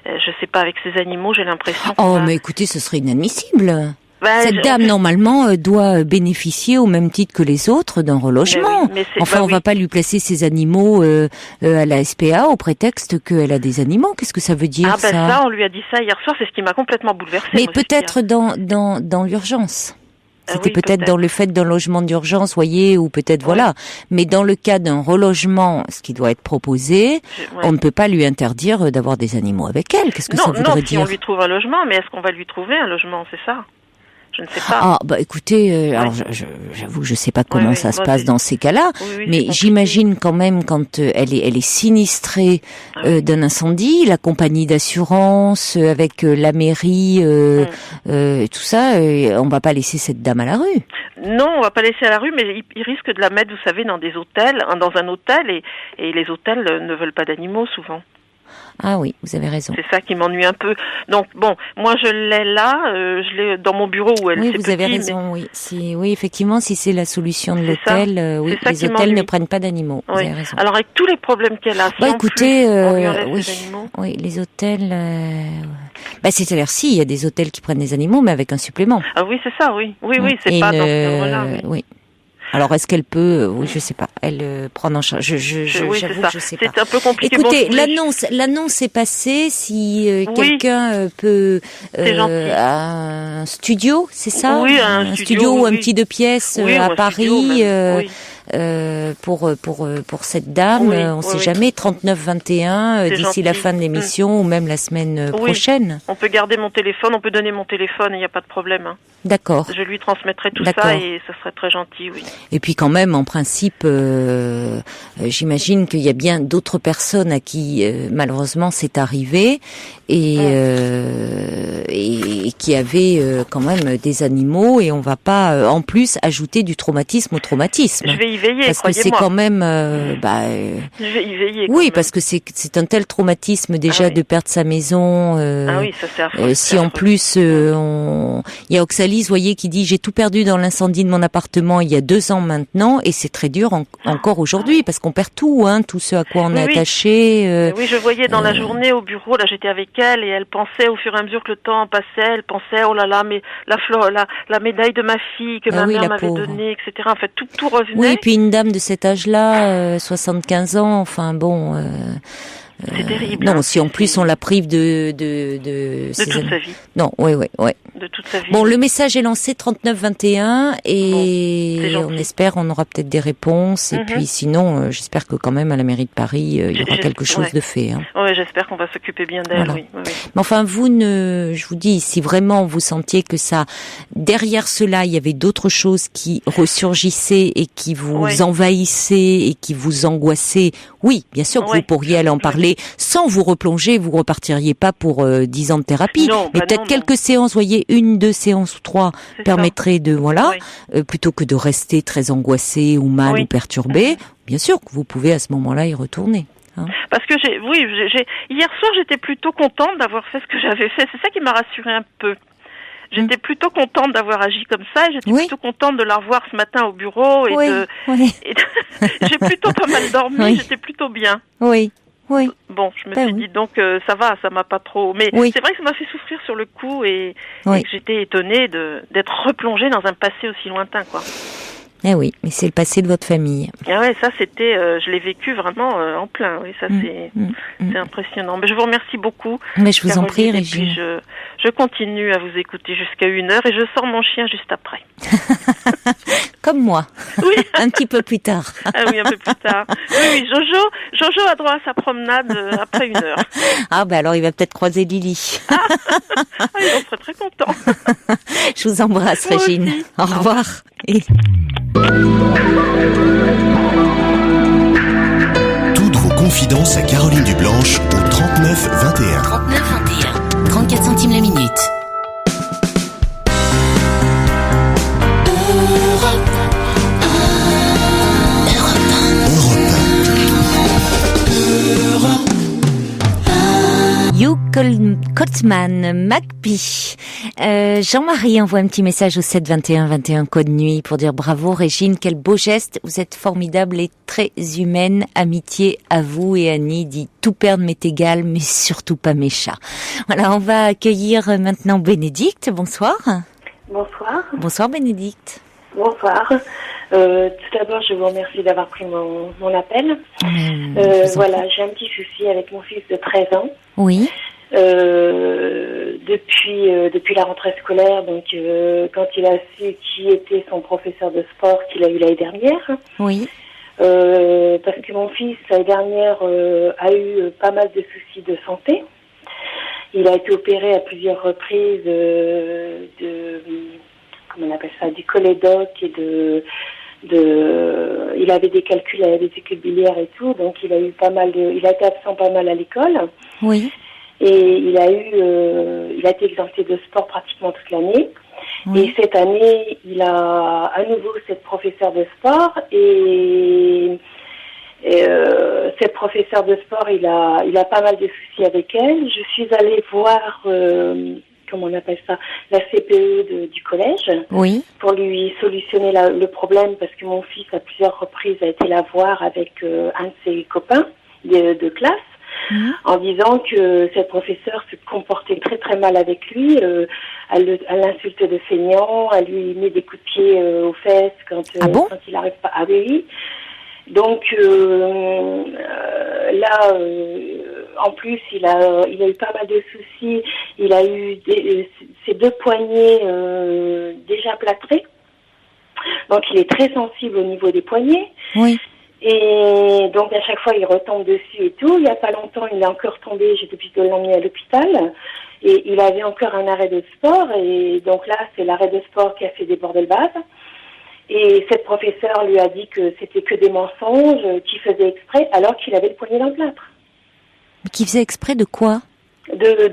je sais pas, avec ces animaux, j'ai l'impression... mais écoutez, ce serait inadmissible. Cette dame, normalement, doit bénéficier au même titre que les autres d'un relogement. On va pas lui placer ses animaux à la SPA au prétexte qu'elle a des animaux. Qu'est-ce que ça veut dire, ça? Ça, on lui a dit ça hier soir, c'est ce qui m'a complètement bouleversée. Mais peut-être dans l'urgence. C'était peut-être dans le fait d'un logement d'urgence, voyez, ou peut-être voilà. Mais dans le cas d'un relogement, ce qui doit être proposé, on ne peut pas lui interdire d'avoir des animaux avec elle. Qu'est-ce que ça voudrait dire? Non, si on lui trouve un logement, mais est-ce qu'on va lui trouver un logement, c'est ça? Je ne sais pas. Écoutez, alors j'avoue, je sais pas comment ça se passe dans ces cas-là, mais j'imagine quand même quand elle est sinistrée d'un incendie, la compagnie d'assurance avec la mairie, tout ça, on va pas laisser cette dame à la rue. Non, on va pas laisser à la rue, mais ils risquent de la mettre, vous savez, dans un hôtel, et les hôtels ne veulent pas d'animaux souvent. Ah oui, vous avez raison. C'est ça qui m'ennuie un peu. Donc bon, moi je l'ai là, je l'ai dans mon bureau où elle. Oui, vous avez raison. Oui, oui, effectivement, si c'est la solution de l'hôtel, oui, les hôtels ne prennent pas d'animaux. Vous avez raison. Alors avec tous les problèmes qu'elle a, écoutez, oui, les hôtels. C'est-à-dire il y a des hôtels qui prennent des animaux, mais avec un supplément. Ah oui, c'est ça, oui, c'est pas dans ce cadre-là. Oui. Alors, est-ce qu'elle peut, je sais pas, prendre en charge. J'avoue, je sais pas. C'est un peu compliqué. Écoutez, l'annonce est passée. Si quelqu'un peut, un studio, c'est ça? Oui, un studio ou un petit 2 pièces à Paris. Pour cette dame, on sait jamais, 3921 d'ici la fin de l'émission ou même la semaine prochaine. On peut garder mon téléphone, on peut donner mon téléphone, il n'y a pas de problème. Hein. D'accord. Je lui transmettrai tout ça et ça serait très gentil, oui. Et puis quand même, en principe, j'imagine qu'il y a bien d'autres personnes à qui malheureusement c'est arrivé et qui avaient quand même des animaux et on va pas en plus ajouter du traumatisme au traumatisme. Je vais y veiller, parce que c'est quand même je vais y veiller. Oui, parce que c'est un tel traumatisme déjà de perdre sa maison. Ça c'est affreux. Si en plus il y a Oxalis, vous voyez, qui dit j'ai tout perdu dans l'incendie de mon appartement il y a 2 ans maintenant et c'est très dur encore aujourd'hui parce qu'on perd tout, tout ce à quoi on est attaché. Oui, je voyais dans la journée au bureau, là j'étais avec elle et elle pensait au fur et à mesure que le temps passait, elle pensait oh là là, mais la médaille de ma fille que ma mère m'avait donnée, etc. En fait, tout revenait. Oui, et puis une dame de cet âge-là, 75 ans, enfin bon. C'est terrible. Non, si en plus on la prive de toute sa vie. Non, oui. De toute sa vie. Bon, le message est lancé 3921 et on espère on aura peut-être des réponses et puis sinon j'espère que quand même à la mairie de Paris il y aura quelque chose de fait. Oui, j'espère qu'on va s'occuper bien d'elle. Voilà. Oui. Mais enfin je vous dis, si vraiment vous sentiez que ça, derrière cela, il y avait d'autres choses qui ressurgissaient et qui vous envahissaient et qui vous angoissaient, oui, bien sûr que vous pourriez aller en parler sans vous replonger, vous repartiriez pas pour 10 ans de thérapie, mais peut-être quelques séances, voyez, 1, 2 séances ou 3 permettraient de, plutôt que de rester très angoissé ou mal ou perturbé, bien sûr que vous pouvez à ce moment-là y retourner. Parce que hier soir j'étais plutôt contente d'avoir fait ce que j'avais fait, c'est ça qui m'a rassurée un peu. J'étais plutôt contente d'avoir agi comme ça et j'étais plutôt contente de la revoir ce matin au bureau j'ai plutôt pas mal dormi, j'étais plutôt bien. Oui. Bon, je me suis dit donc ça va, ça m'a pas trop. Mais c'est vrai que ça m'a fait souffrir sur le coup et que j'étais étonnée d'être replongée dans un passé aussi lointain, quoi. Eh oui, mais c'est le passé de votre famille. Ah ouais, ça c'était, je l'ai vécu vraiment en plein. Oui, ça c'est impressionnant. Mais je vous remercie beaucoup. Mais je vous en prie, Régine. Et puis je continue à vous écouter jusqu'à 1h et je sors mon chien juste après. Comme moi. Oui. Un petit peu plus tard. Ah oui, un peu plus tard. Oui, Jojo a droit à sa promenade après 1h. Ah alors il va peut-être croiser Lily. Il en serait très content. Je vous embrasse, Régine. Aussi. Au revoir. Toutes vos confidences à Caroline Dublanche au 39 21. 39 21. 34 centimes la minute. Hugh Coltman, MacPie. Jean-Marie envoie un petit message au 7 21 21 code nuit pour dire bravo Régine, quel beau geste, vous êtes formidable et très humaine, amitié à vous et Annie dit tout perdre m'est égal mais surtout pas mes chats. Voilà, on va accueillir maintenant Bénédicte, bonsoir. Bonsoir. Bonsoir Bénédicte. Bonsoir. Tout d'abord, je vous remercie d'avoir pris mon appel. Voilà, j'ai un petit souci avec mon fils de 13 ans. Oui. Depuis la rentrée scolaire, donc quand il a su qui était son professeur de sport qu'il a eu l'année dernière. Oui. Parce que mon fils, l'année dernière, a eu pas mal de soucis de santé. Il a été opéré à plusieurs reprises comment on appelle ça, du cholédoque et il avait des calculs, il avait des séquelles biliaires et tout, donc il a été absent pas mal à l'école. Oui. Et il a été exempté de sport pratiquement toute l'année. Oui. Et cette année, il a à nouveau cette professeure de sport et cette professeure de sport, il a pas mal de soucis avec elle. Je suis allée voir, comment on appelle ça, la CPE du collège. Oui. Pour lui solutionner le problème, parce que mon fils, à plusieurs reprises, a été la voir avec un de ses copains de classe, en disant que cette professeure se comportait très très mal avec lui. Elle l'insulte de feignant, elle lui met des coups de pied aux fesses quand il n'arrive pas. Ah oui. Donc là, en plus, il a eu pas mal de soucis. Il a eu ses 2 poignets déjà plâtrés. Donc il est très sensible au niveau des poignets. Oui. Et donc à chaque fois il retombe dessus et tout. Il y a pas longtemps il est encore tombé, j'étais obligée de l'emmener à l'hôpital. Et il avait encore un arrêt de sport. Et donc là c'est l'arrêt de sport qui a fait déborder le vase. Et cette professeure lui a dit que c'était que des mensonges, qu'il faisait exprès alors qu'il avait le poignet dans le plâtre. Qui faisait exprès de quoi? De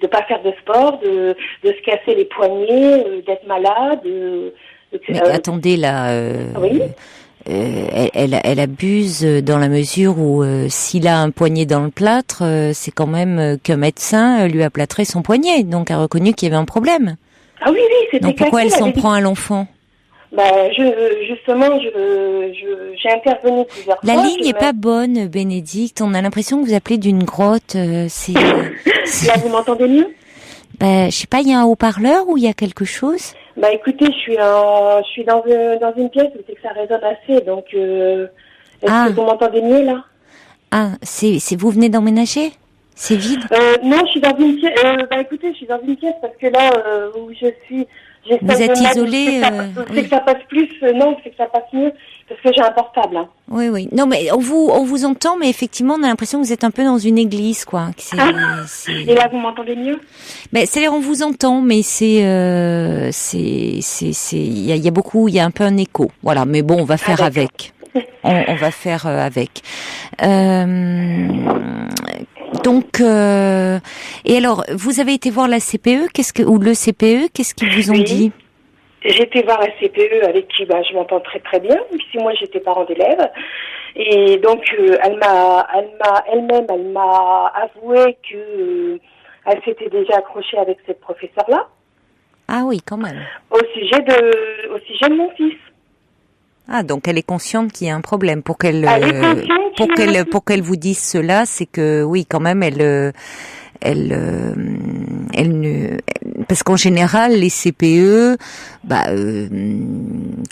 pas faire de sport, de se casser les poignets, d'être malade. Mais attendez là. Oui. Elle abuse dans la mesure où s'il a un poignet dans le plâtre, c'est quand même qu'un médecin lui a plâtré son poignet, donc a reconnu qu'il y avait un problème. Ah oui, c'était. Donc pourquoi elle s'en prend à l'enfant? J'ai intervenu plusieurs fois. La ligne n'est pas bonne, Bénédicte. On a l'impression que vous appelez d'une grotte. Là, vous m'entendez mieux? Je sais pas, il y a un haut-parleur ou il y a quelque chose? Écoutez, je suis dans une pièce où c'est que ça résonne assez, donc est-ce que vous m'entendez mieux là? Ah, c'est vous venez d'emménager? C'est vide? Non, je suis dans une pièce. Écoutez, je suis dans une pièce parce que là où je suis, vous êtes isolé. C'est que ça passe plus. Non, c'est que ça passe mieux parce que j'ai un portable. Hein. Oui, oui. Non, mais on vous entend, mais effectivement, on a l'impression que vous êtes un peu dans une église, quoi. Et là, vous m'entendez mieux? C'est-à-dire, on vous entend, mais il y a beaucoup, il y a un peu un écho. Voilà. Mais bon, on va faire avec. On va faire avec. Donc, et alors, vous avez été voir la CPE, ou le CPE, qu'est-ce qu'ils vous ont dit? J'ai été voir la CPE avec qui je m'entends très très bien, puisque moi j'étais parent d'élève. Et donc, elle m'a avoué que elle s'était déjà accrochée avec cette professeure-là. Ah oui, quand même. Au sujet de mon fils. Ah, donc elle est consciente qu'il y a un problème. Pour qu'elle vous dise cela, c'est que oui, quand même, elle ne, parce qu'en général, les CPE,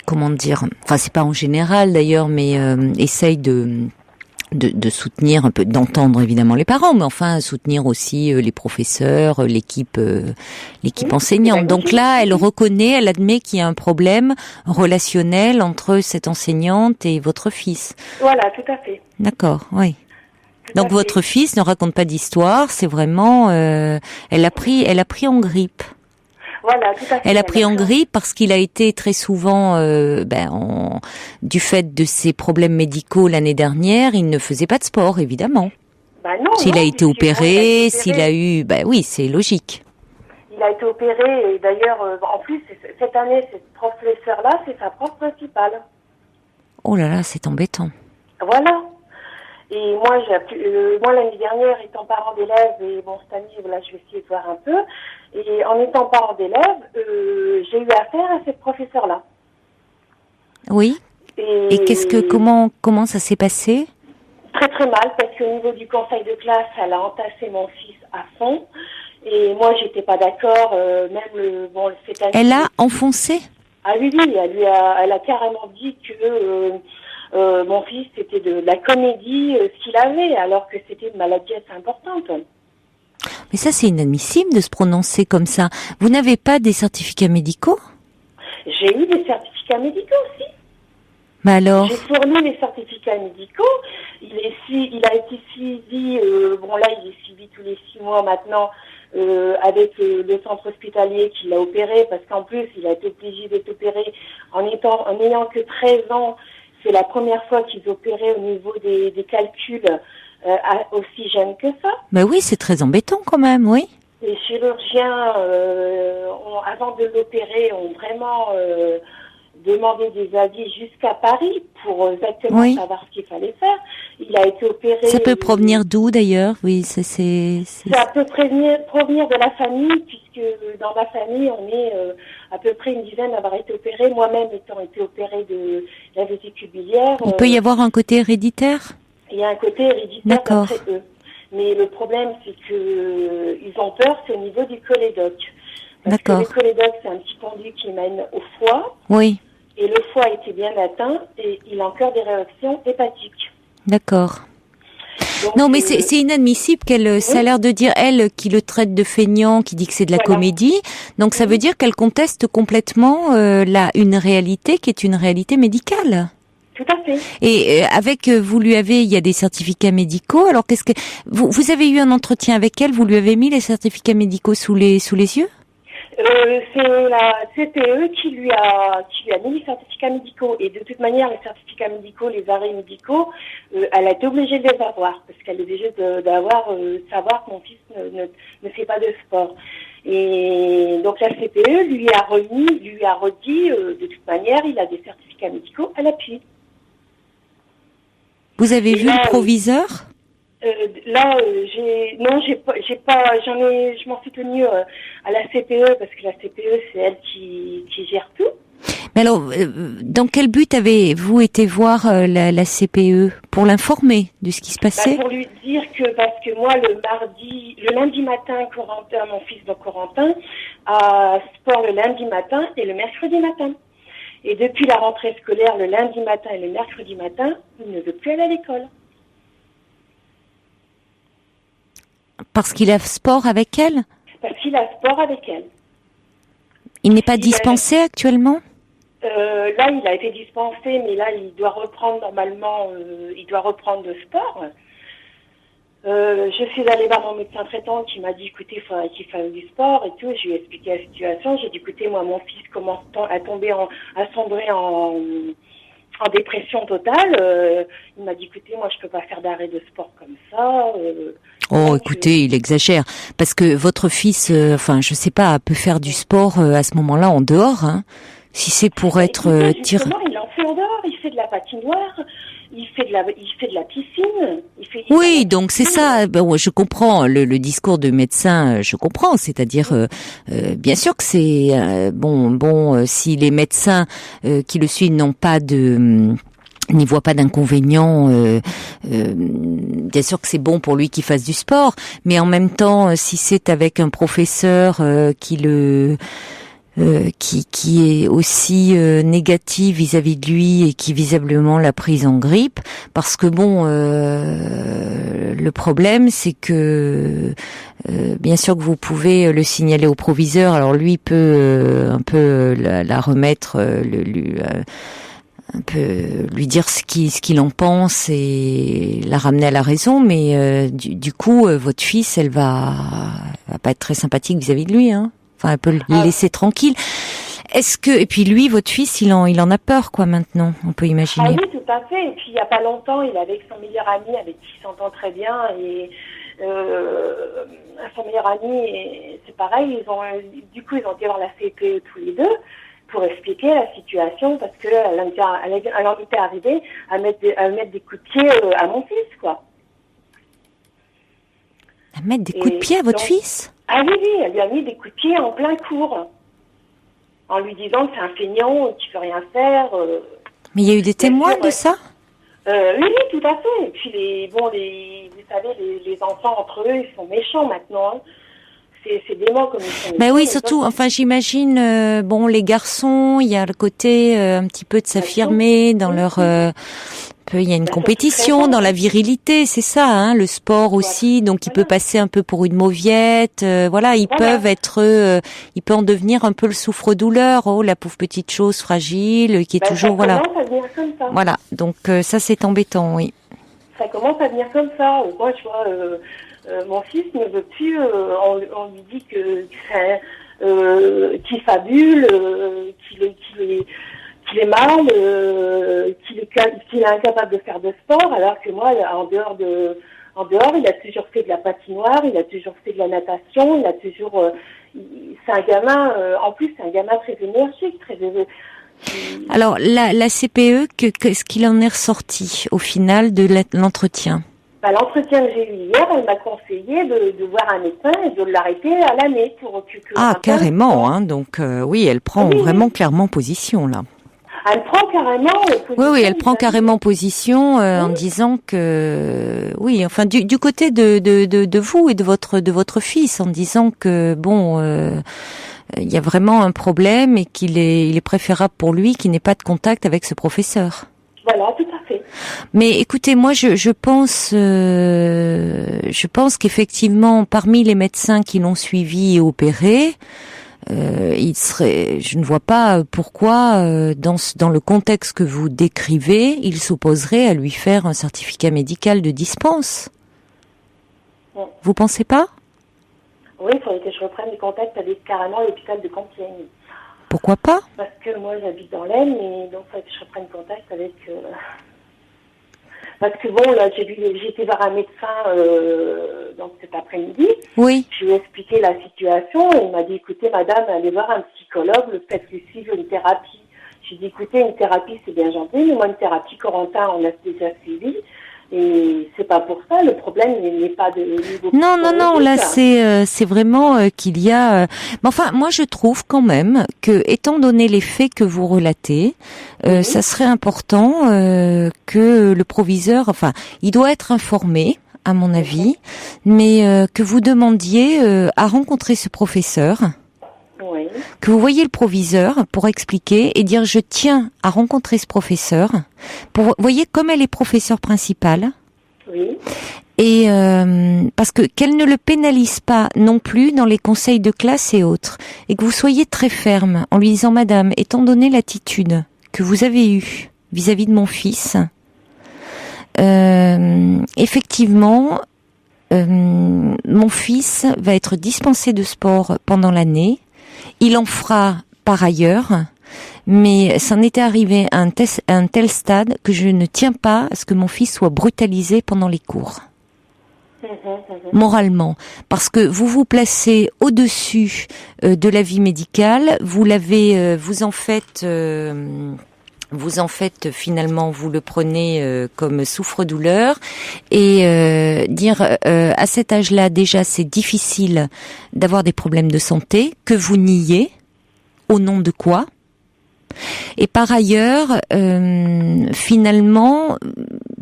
comment dire, enfin c'est pas en général d'ailleurs, mais essayent de soutenir un peu, d'entendre évidemment les parents, mais enfin soutenir aussi les professeurs, l'équipe enseignante. Donc là, elle reconnaît, elle admet qu'il y a un problème relationnel entre cette enseignante et votre fils. Voilà, tout à fait. D'accord, oui. Donc votre fils ne raconte pas d'histoire, c'est vraiment, elle a pris en grippe. Voilà, tout à fait. Elle a pris en grippe parce qu'il a été très souvent, du fait de ses problèmes médicaux l'année dernière, il ne faisait pas de sport, évidemment. Non. S'il a été opéré, s'il a eu, oui, c'est logique. Il a été opéré et d'ailleurs, en plus, cette année, cette professeure-là, c'est sa prof principale. Oh là là, c'est embêtant. Voilà. Et moi, l'année dernière, étant parent d'élève, et cette année, je vais essayer de voir un peu. Et en étant parent d'élève, j'ai eu affaire à cette professeure-là. Oui. Et comment ça s'est passé? Très très mal, parce qu'au niveau du conseil de classe, elle a entassé mon fils à fond. Et moi, j'étais pas d'accord. Cette année. Elle a enfoncé? Ah oui, elle a carrément dit que mon fils, c'était de la comédie ce qu'il avait, alors que c'était une maladie assez importante. Mais ça, c'est inadmissible de se prononcer comme ça. Vous n'avez pas des certificats médicaux? J'ai eu des certificats médicaux aussi. Mais alors? J'ai fourni les certificats médicaux. Il a été suivi, là, il est suivi tous les 6 mois maintenant, avec le centre hospitalier qui l'a opéré, parce qu'en plus, il a été obligé d'être opéré en n'ayant que 13 ans. C'est la première fois qu'ils opéraient au niveau des calculs aussi jeunes que ça. Ben oui, c'est très embêtant quand même, oui. Les chirurgiens, avant de l'opérer, ont vraiment demandé des avis jusqu'à Paris pour exactement savoir ce qu'il fallait faire. Il a été opéré. Ça peut provenir d'où d'ailleurs? Oui, ça peut provenir de la famille, puisque dans ma famille, on est à peu près une dizaine d'avoir été opérés. Moi-même étant été opérée de la vésicule biliaire. Il peut y avoir un côté héréditaire? Il y a un côté héréditaire d'après eux. Mais le problème, c'est que ils ont peur, c'est au niveau du cholédoque. Parce que le cholédoque, c'est un petit conduit qui mène au foie. Oui. Et le foie a été bien atteint et il a encore des réactions hépatiques. D'accord. Donc, non, mais c'est inadmissible qu'elle, ça a l'air de dire, elle, qui le traite de feignant, qui dit que c'est de la comédie. Donc ça veut dire qu'elle conteste complètement une réalité qui est une réalité médicale. Tout à fait. Et il y a des certificats médicaux. Alors qu'est-ce que vous avez eu un entretien avec elle? Vous lui avez mis les certificats médicaux sous les yeux? C'est la CPE qui lui a mis les certificats médicaux. Et de toute manière, les certificats médicaux, les arrêts médicaux, elle a été obligée de les avoir parce qu'elle est obligée savoir que mon fils ne fait pas de sport. Et donc la CPE lui a redit, de toute manière, il a des certificats médicaux à l'appui. Vous avez vu le proviseur? Je m'en suis tenue à la CPE parce que la CPE, c'est elle qui gère tout. Mais alors, dans quel but avez-vous été voir la CPE? Pour l'informer de ce qui se passait? Pour lui dire parce que moi, le lundi matin, mon fils de Corentin, a sport le lundi matin et le mercredi matin. Et depuis la rentrée scolaire, le lundi matin et le mercredi matin, il ne veut plus aller à l'école. Parce qu'il a sport avec elle? Parce qu'il a sport avec elle. Il n'est pas dispensé actuellement? Là, il a été dispensé, mais là, il doit reprendre normalement, le sport. Je suis allée voir mon médecin traitant qui m'a dit, écoutez, il faudrait qu'il fasse du sport et tout. Je lui ai expliqué la situation. J'ai dit, écoutez, moi, mon fils commence à sombrer en dépression totale. Il m'a dit, écoutez, moi, je peux pas faire d'arrêt de sport comme ça. Écoutez, il exagère. Parce que votre fils, je sais pas, peut faire du sport à ce moment-là en dehors, hein. Si c'est pour être justement, il en fait en dehors. Il fait de la patinoire. Il fait de la piscine. Oui, donc c'est ça. Je comprends le discours de médecin. Je comprends. C'est-à-dire, bien sûr que c'est si les médecins qui le suivent n'y voient pas d'inconvénient, bien sûr que c'est bon pour lui qu'il fasse du sport, mais en même temps, si c'est avec un professeur qui est aussi négatif vis-à-vis de lui et qui visiblement l'a prise en grippe, parce que le problème c'est que bien sûr que vous pouvez le signaler au proviseur, alors lui peut un peu la remettre, un peu lui dire ce qu'il en pense et la ramener à la raison, mais du coup votre fils, elle va pas être très sympathique vis-à-vis de lui, hein. Un peu le laisser tranquille. Et puis lui, votre fils, il en a peur, quoi, maintenant, on peut imaginer. Ah oui, tout à fait. Et puis, il y a pas longtemps, il est avec son meilleur ami, avec qui il s'entend très bien, et son meilleur ami, c'est pareil, ils ont été voir la CPE tous les deux, pour expliquer la situation, parce que elle en était arrivée à mettre des coups de pied à mon fils, quoi. À mettre des coups de pied à votre fils? Ah oui, elle lui a mis des coups de pied en plein cours, en lui disant que c'est un feignant, qu'il ne peut rien faire. Mais il y a eu des témoins de ça? Oui, tout à fait. Et puis, vous savez, les enfants entre eux, ils sont méchants maintenant, hein. C'est dément comme ils sont. Ben oui, surtout, j'imagine, les garçons, il y a le côté un petit peu de s'affirmer dans leur... il y a une compétition dans la virilité, c'est ça, hein, le sport aussi, donc il peut passer un peu pour une mauviette, il peut en devenir un peu le souffre-douleur, la pauvre petite chose fragile qui est toujours, ça commence à venir comme ça. Voilà, donc ça c'est embêtant, oui. Ça commence à venir comme ça. Moi, je vois, mon fils ne veut plus, on lui dit qu'il fabule, qu'il est mal, qu'il est incapable de faire de sport, alors que moi, en dehors, il a toujours fait de la patinoire, il a toujours fait de la natation, c'est un gamin, en plus, c'est un gamin très énergique, Alors, la CPE, qu'est-ce qu'il en est ressorti au final de l'entretien? L'entretien que j'ai eu hier, elle m'a conseillé de voir un médecin et de l'arrêter à l'année pour que carrément, hein. Donc, oui, elle prend vraiment clairement position, là. Elle prend carrément position. Oui, elle prend carrément position en disant que oui, enfin du côté de vous et de votre fils, en disant que bon, il y a vraiment un problème et qu'il est préférable pour lui qu'il n'ait pas de contact avec ce professeur. Voilà, tout à fait. Mais écoutez, moi je pense qu'effectivement parmi les médecins qui l'ont suivi et opéré, je ne vois pas pourquoi, dans le contexte que vous décrivez, il s'opposerait à lui faire un certificat médical de dispense. Ouais. Vous pensez pas? Oui, il faudrait que je reprenne des contacts avec carrément l'hôpital de Compiègne. Pourquoi pas? Parce que moi j'habite dans l'Aisne et donc il faudrait que je reprenne contact avec... Parce que bon, là, j'ai été voir un médecin donc cet après-midi. Oui. Je lui ai expliqué la situation et il m'a dit, écoutez, madame, allez voir un psychologue, faites-lui suivre une thérapie. J'ai dit, écoutez, une thérapie, c'est bien gentil, mais moi, une thérapie Corentin, on a déjà suivi. Et c'est pas pour ça, le problème n'est pas de niveau. Non, là c'est vraiment qu'il y a. Mais enfin, moi je trouve quand même que, étant donné les faits que vous relatez, ça serait important que le proviseur, enfin, il doit être informé, à mon avis, mais que vous demandiez à rencontrer ce professeur. Oui. Que vous voyez le proviseur pour expliquer et dire je tiens à rencontrer ce professeur. Vous voyez, comme elle est professeure principale. Oui. Et parce que qu'elle ne le pénalise pas non plus dans les conseils de classe et autres, et que vous soyez très ferme en lui disant madame, étant donné l'attitude que vous avez eue vis-à-vis de mon fils, effectivement, mon fils va être dispensé de sport pendant l'année. Il en fera par ailleurs, mais ça en était arrivé à un tel stade que je ne tiens pas à ce que mon fils soit brutalisé pendant les cours. Moralement, parce que vous vous placez au-dessus de la vie médicale, vous en faites finalement, vous le prenez comme souffre-douleur et dire à cet âge-là déjà c'est difficile d'avoir des problèmes de santé que vous niez, au nom de quoi? Et par ailleurs, finalement,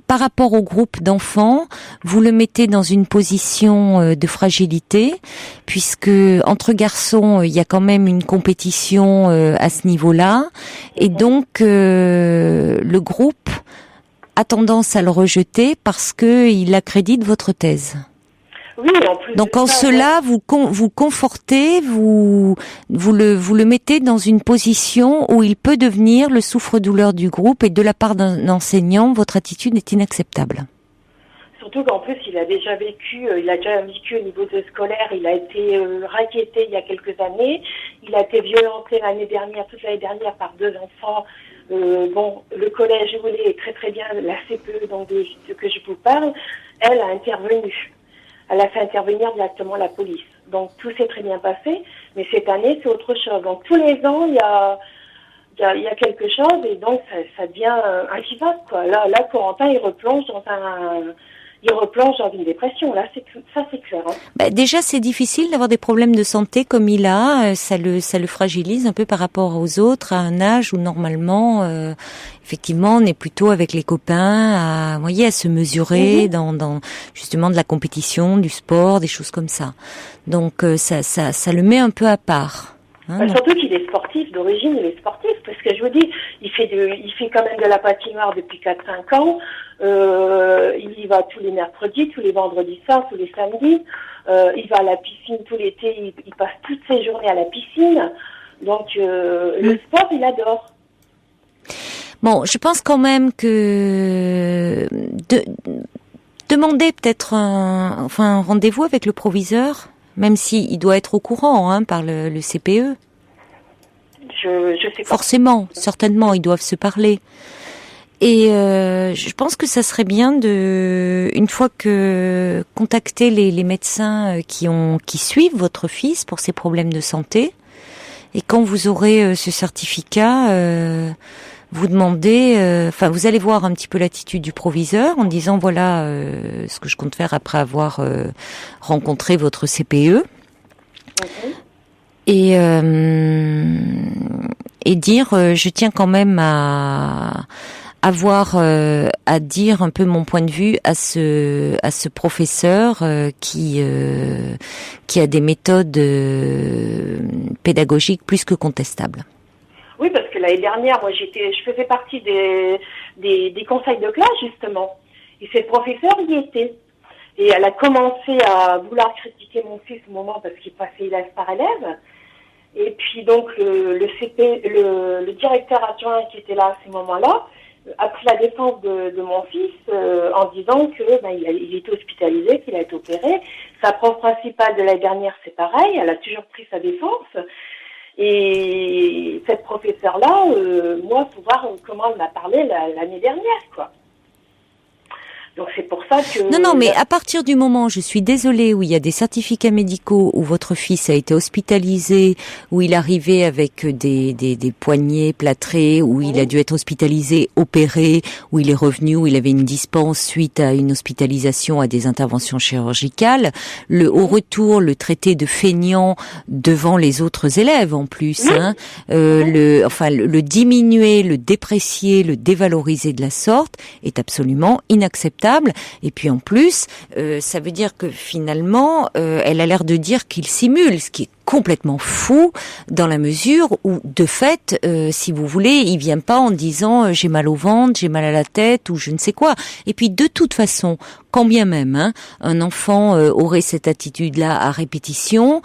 par rapport au groupe d'enfants, vous le mettez dans une position de fragilité, puisque entre garçons, il y a quand même une compétition à ce niveau-là, et donc le groupe a tendance à le rejeter parce que il accrédite votre thèse. Oui, en plus. Donc en cela, vous confortez, vous le mettez dans une position où il peut devenir le souffre-douleur du groupe, et de la part d'un enseignant, votre attitude est inacceptable. Surtout qu'en plus, il a déjà vécu au niveau de scolaire, il a été raquetté il y a quelques années, il a été violenté toute l'année dernière par 2 enfants. Le collège où il est très très bien, la CPE donc de que je vous parle, elle a intervenu. Elle a fait intervenir directement la police. Donc tout s'est très bien passé, mais cette année c'est autre chose. Donc tous les ans il y a quelque chose et donc ça devient invivable quoi. Là Corentin il replonge dans une dépression. Là c'est clair. Hein. Déjà c'est difficile d'avoir des problèmes de santé comme il a. Ça le fragilise un peu par rapport aux autres à un âge où normalement effectivement on est plutôt avec les copains à se mesurer dans justement de la compétition, du sport, des choses comme ça. Donc ça le met un peu à part. Surtout qu'il est sportif, d'origine il est sportif, parce que je vous dis, il fait quand même de la patinoire depuis 4-5 ans, il y va tous les mercredis, tous les vendredis soirs, tous les samedis, il va à la piscine tout l'été, il passe toutes ses journées à la piscine, donc le sport il adore. Bon, je pense quand même que demander peut-être un rendez-vous avec le proviseur, même si il doit être au courant par le CPE. Je sais pas. Forcément, certainement, ils doivent se parler. Et je pense que ça serait bien une fois que contacter les médecins qui suivent votre fils pour ses problèmes de santé, Et quand vous aurez ce certificat, vous demandez, vous allez voir un petit peu l'attitude du proviseur en disant voilà ce que je compte faire après avoir rencontré votre CPE. Et dire je tiens quand même à avoir à dire un peu mon point de vue à ce professeur qui a des méthodes pédagogiques plus que contestables. Oui, parce que l'année dernière, moi je faisais partie des conseils de classe justement, et cette professeure y était. Et elle a commencé à vouloir critiquer mon fils au moment parce qu'il passait élève par élève. Et puis donc le directeur adjoint qui était là à ce moment-là a pris la défense de mon fils en disant que il était hospitalisé, qu'il a été opéré. Sa prof principale de l'année dernière, c'est pareil, elle a toujours pris sa défense. Et cette professeure-là, moi, faut voir comment elle m'a parlé l'année dernière, quoi. Donc c'est pour ça que... Non, mais à partir du moment, je suis désolée, où il y a des certificats médicaux, où votre fils a été hospitalisé, où il arrivait avec des poignets plâtrés, où il a dû être hospitalisé, opéré, où il est revenu, où il avait une dispense suite à une hospitalisation, à des interventions chirurgicales, au retour, le traité de feignant devant les autres élèves en plus, le diminuer, le déprécier, le dévaloriser de la sorte est absolument inacceptable. Et puis en plus, ça veut dire que finalement, elle a l'air de dire qu'il simule, ce qui est complètement fou dans la mesure où, de fait, si vous voulez, il vient pas en disant j'ai mal au ventre, j'ai mal à la tête ou je ne sais quoi. Et puis de toute façon, quand bien même un enfant aurait cette attitude-là à répétition,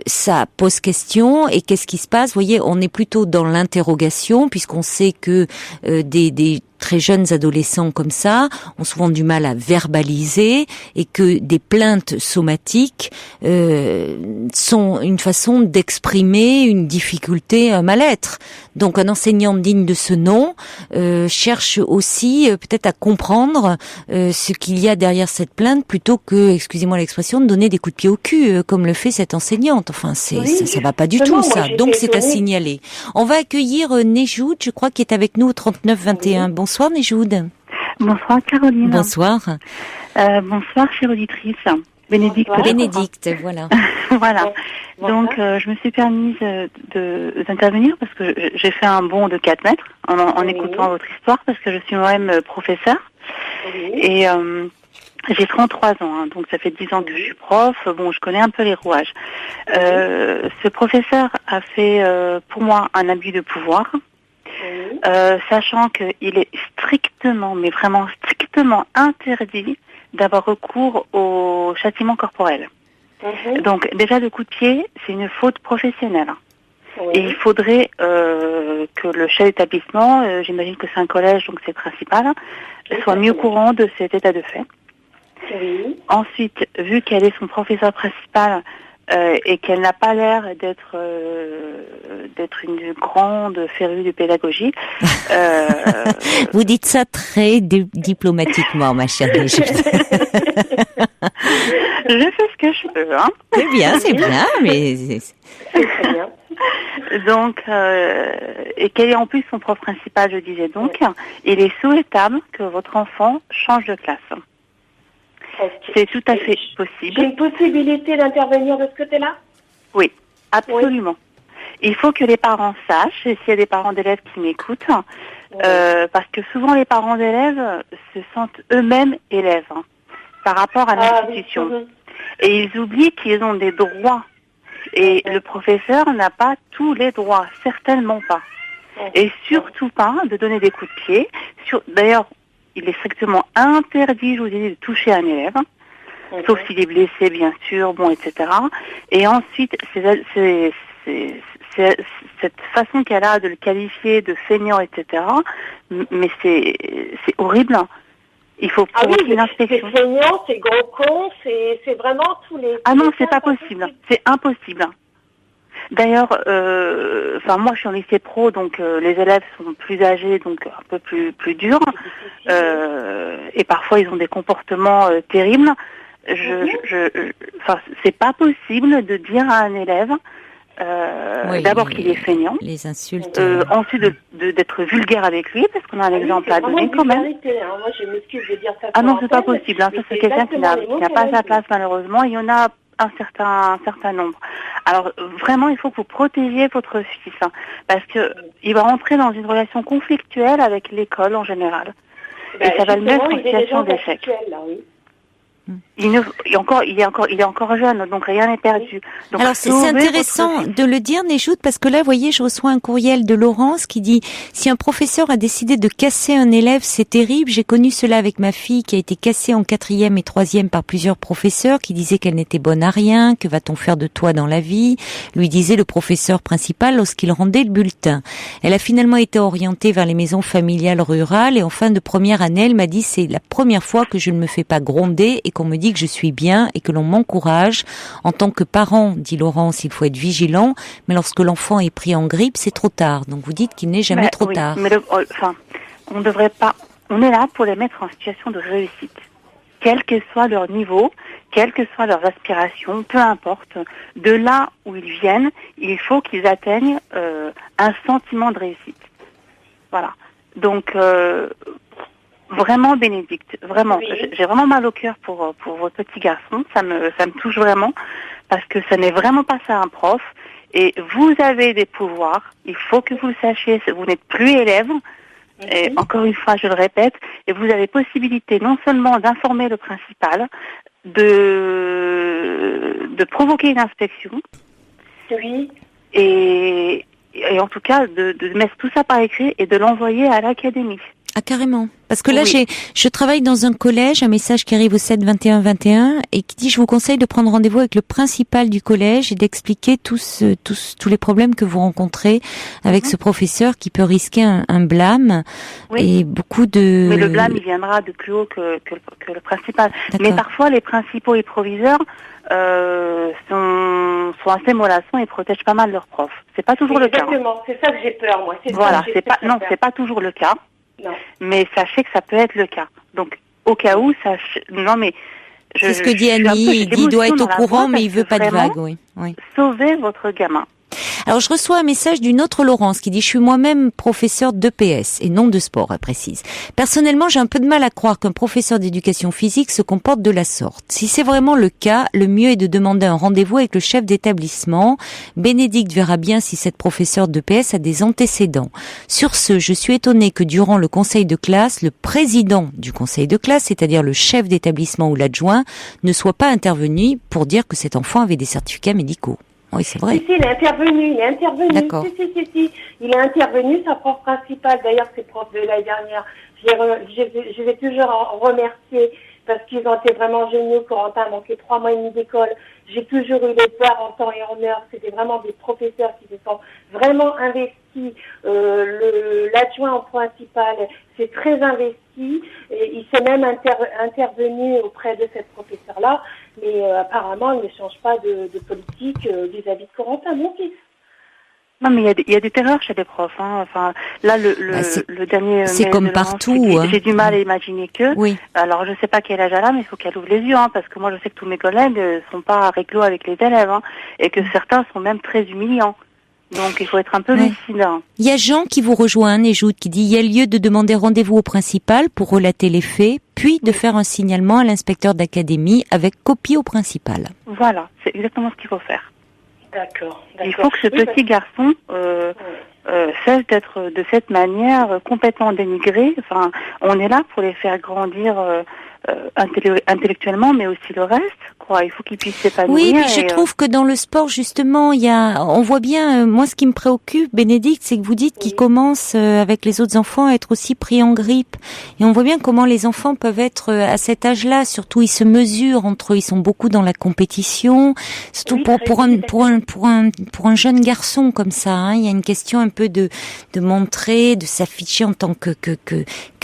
ça pose question. Et qu'est-ce qui se passe? Vous voyez, on est plutôt dans l'interrogation puisqu'on sait que des très jeunes adolescents comme ça ont souvent du mal à verbaliser et que des plaintes somatiques sont une façon d'exprimer une difficulté, un mal-être. Donc un enseignant digne de ce nom cherche aussi peut-être à comprendre ce qu'il y a derrière cette plainte plutôt que, excusez-moi l'expression, de donner des coups de pied au cul comme le fait cette enseignante. Enfin, ça va pas du tout ça. Donc c'est à signaler. On va accueillir Nejoud, je crois, qui est avec nous au 3921. Bonsoir Nejoud. Bonsoir Caroline. Bonsoir. Bonsoir chère auditrice. Bénédicte. Bénédicte, voilà. Voilà. Donc je me suis permise d'intervenir parce que j'ai fait un bond de 4 mètres en écoutant votre histoire parce que je suis moi-même professeure. Et j'ai 33 ans, donc ça fait 10 ans que je suis prof. Bon, je connais un peu les rouages. Ce professeur a fait pour moi un abus de pouvoir. Sachant qu'il est strictement, mais vraiment strictement interdit d'avoir recours au châtiment corporel. Donc déjà le coup de pied, c'est une faute professionnelle. Et il faudrait que le chef d'établissement, j'imagine que c'est un collège, donc c'est principal, soit mieux au courant de cet état de fait. Ensuite, vu qu'elle est son professeur principal, et qu'elle n'a pas l'air d'être une grande férue de pédagogie. Vous dites ça très diplomatiquement, ma chère. Je fais ce que je peux, hein. C'est bien, mais c'est très bien. Donc, et qu'elle est en plus son prof principal, je disais donc, il est souhaitable que votre enfant change de classe. C'est tout à fait possible. J'ai une possibilité d'intervenir de ce côté-là? Oui, absolument. Il faut que les parents sachent, et s'il y a des parents d'élèves qui m'écoutent, parce que souvent les parents d'élèves se sentent eux-mêmes élèves par rapport à l'institution. Et ils oublient qu'ils ont des droits. Et le professeur n'a pas tous les droits, certainement pas. Et surtout pas de donner des coups de pied. D'ailleurs, il est strictement interdit, je vous ai dit, de toucher un élève, sauf s'il est blessé, bien sûr, etc. Et ensuite, c'est cette façon qu'elle a de le qualifier de feignant, etc. Mais c'est horrible. Il faut une inspection. C'est feignant, c'est gros con, c'est vraiment tous les... Ah non, c'est pas possible. C'est impossible. D'ailleurs, moi je suis en lycée pro, donc les élèves sont plus âgés, donc un peu plus durs, et parfois ils ont des comportements terribles. C'est pas possible de dire à un élève d'abord qu'il est feignant, les insultes, ensuite d'être vulgaire avec lui, parce qu'on a un exemple à donner quand même. Moi, je m'excuse de dire ça. Ah non, c'est pas possible. Ça, c'est quelqu'un qui n'a pas sa place malheureusement. Il y en a un certain nombre. Alors vraiment, il faut que vous protégiez votre fils, parce que il va rentrer dans une relation conflictuelle avec l'école en général, et ça va le mettre en situation d'échec. Il est encore jeune, donc rien n'est perdu. Donc, alors c'est intéressant de le dire, Nejjout, parce que là, vous voyez, je reçois un courriel de Laurence qui dit « Si un professeur a décidé de casser un élève, c'est terrible. J'ai connu cela avec ma fille qui a été cassée en 4e et 3e par plusieurs professeurs qui disaient qu'elle n'était bonne à rien, que va-t-on faire de toi dans la vie ?» lui disait le professeur principal lorsqu'il rendait le bulletin. Elle a finalement été orientée vers les maisons familiales rurales et en fin de première année, elle m'a dit « C'est la première fois que je ne me fais pas gronder et qu'on me dit que je suis bien et que l'on m'encourage. En tant que parent, dit Laurence, il faut être vigilant, mais lorsque l'enfant est pris en grippe, c'est trop tard. » Donc vous dites qu'il n'est jamais trop tard. Mais on devrait pas. On est là pour les mettre en situation de réussite, quel que soit leur niveau, quelles que soient leurs aspirations, peu importe. De là où ils viennent, il faut qu'ils atteignent un sentiment de réussite. Voilà. Donc vraiment, Bénédicte, vraiment, j'ai vraiment mal au cœur pour votre petit garçon. Ça me touche vraiment, parce que ça n'est vraiment pas ça un prof. Et vous avez des pouvoirs. Il faut que vous le sachiez. Vous n'êtes plus élève. Et encore une fois, je le répète. Et vous avez possibilité non seulement d'informer le principal, de provoquer une inspection. Oui. Et en tout cas, de mettre tout ça par écrit et de l'envoyer à l'académie. Ah, carrément. Parce que là, je travaille dans un collège, un message qui arrive au 7 21 21 et qui dit: je vous conseille de prendre rendez-vous avec le principal du collège et d'expliquer tous les problèmes que vous rencontrez avec ce professeur qui peut risquer un blâme et beaucoup de... Mais le blâme, il viendra de plus haut que le principal. Mais parfois, les principaux et proviseurs sont assez mollassons et protègent pas mal leurs profs. C'est pas toujours le cas. Exactement, c'est ça que j'ai peur, moi. Voilà, c'est pas toujours le cas. Non. Mais sachez que ça peut être le cas. Donc, au cas où, c'est ce que dit Annie. Il doit être au courant, mais il veut pas de vagues. Oui. Sauvez votre gamin. Alors, je reçois un message d'une autre Laurence qui dit: je suis moi-même professeur d'EPS et non de sport, elle précise. Personnellement, j'ai un peu de mal à croire qu'un professeur d'éducation physique se comporte de la sorte. Si c'est vraiment le cas, le mieux est de demander un rendez-vous avec le chef d'établissement. Bénédicte verra bien si cette professeure d'EPS a des antécédents. Sur ce, je suis étonnée que durant le conseil de classe, le président du conseil de classe, c'est-à-dire le chef d'établissement ou l'adjoint, ne soit pas intervenu pour dire que cet enfant avait des certificats médicaux. Oui, c'est vrai. Si, il est intervenu. D'accord. Si. Il est intervenu, sa prof principale, d'ailleurs, c'est prof de l'année dernière. Je vais toujours en remercier parce qu'ils ont été vraiment géniaux. Corentin a manqué 3 mois et demi d'école. J'ai toujours eu les peurs en temps et en heure. C'était vraiment des professeurs qui se sont vraiment investis. L'adjoint en principal s'est très investi et il s'est même intervenu auprès de cette professeure-là. Mais apparemment, il ne change pas de politique vis-à-vis de Corentin, mon fils. Non, mais il y a des terreurs chez les profs. Enfin, là, le dernier. C'est comme partout. J'ai du mal à imaginer que. Oui. Alors, je sais pas quel âge elle a, mais il faut qu'elle ouvre les yeux, parce que moi, je sais que tous mes collègues sont pas réglo avec les élèves, et que certains sont même très humiliants. Donc, il faut être un peu lucide. Il y a Jean qui vous rejoint et Joute qui dit: il y a lieu de demander rendez-vous au principal pour relater les faits, puis de faire un signalement à l'inspecteur d'académie avec copie au principal. Voilà, c'est exactement ce qu'il faut faire. D'accord. Il faut que ce petit garçon cesse d'être de cette manière complètement dénigré. Enfin, on est là pour les faire grandir intellectuellement, mais aussi le reste. Il faut qu'il puisse s'épanouir. Oui, mais je trouve que dans le sport, justement, on voit bien, moi, ce qui me préoccupe, Bénédicte, c'est que vous dites qu'il commence avec les autres enfants à être aussi pris en grippe. Et on voit bien comment les enfants peuvent être à cet âge-là, surtout ils se mesurent entre eux, ils sont beaucoup dans la compétition. Surtout pour un jeune garçon comme ça, il y a une question un peu de montrer, de s'afficher en tant que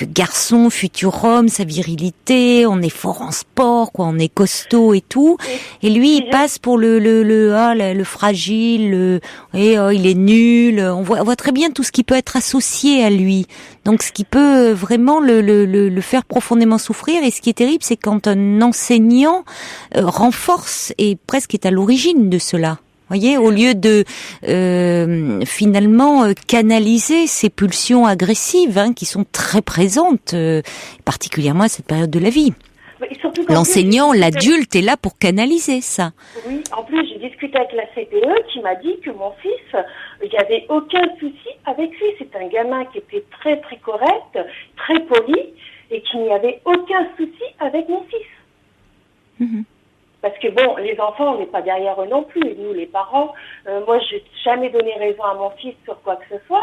garçon, futur homme, sa virilité, on est fort en sport, on est costaud et tout, et lui il passe pour le fragile, il est nul. On voit très bien tout ce qui peut être associé à lui. Donc ce qui peut vraiment le faire profondément souffrir. Et ce qui est terrible, c'est quand un enseignant renforce et presque est à l'origine de cela. Voyez, au lieu de finalement canaliser ces pulsions agressives qui sont très présentes, particulièrement à cette période de la vie. L'enseignant, l'adulte est là pour canaliser ça. Oui, en plus j'ai discuté avec la CPE qui m'a dit que mon fils, il n'y avait aucun souci avec lui. C'est un gamin qui était très très correct, très poli et qu'il n'y avait aucun souci avec mon fils. Parce que bon, les enfants, on n'est pas derrière eux non plus. Nous, les parents, moi, je n'ai jamais donné raison à mon fils sur quoi que ce soit.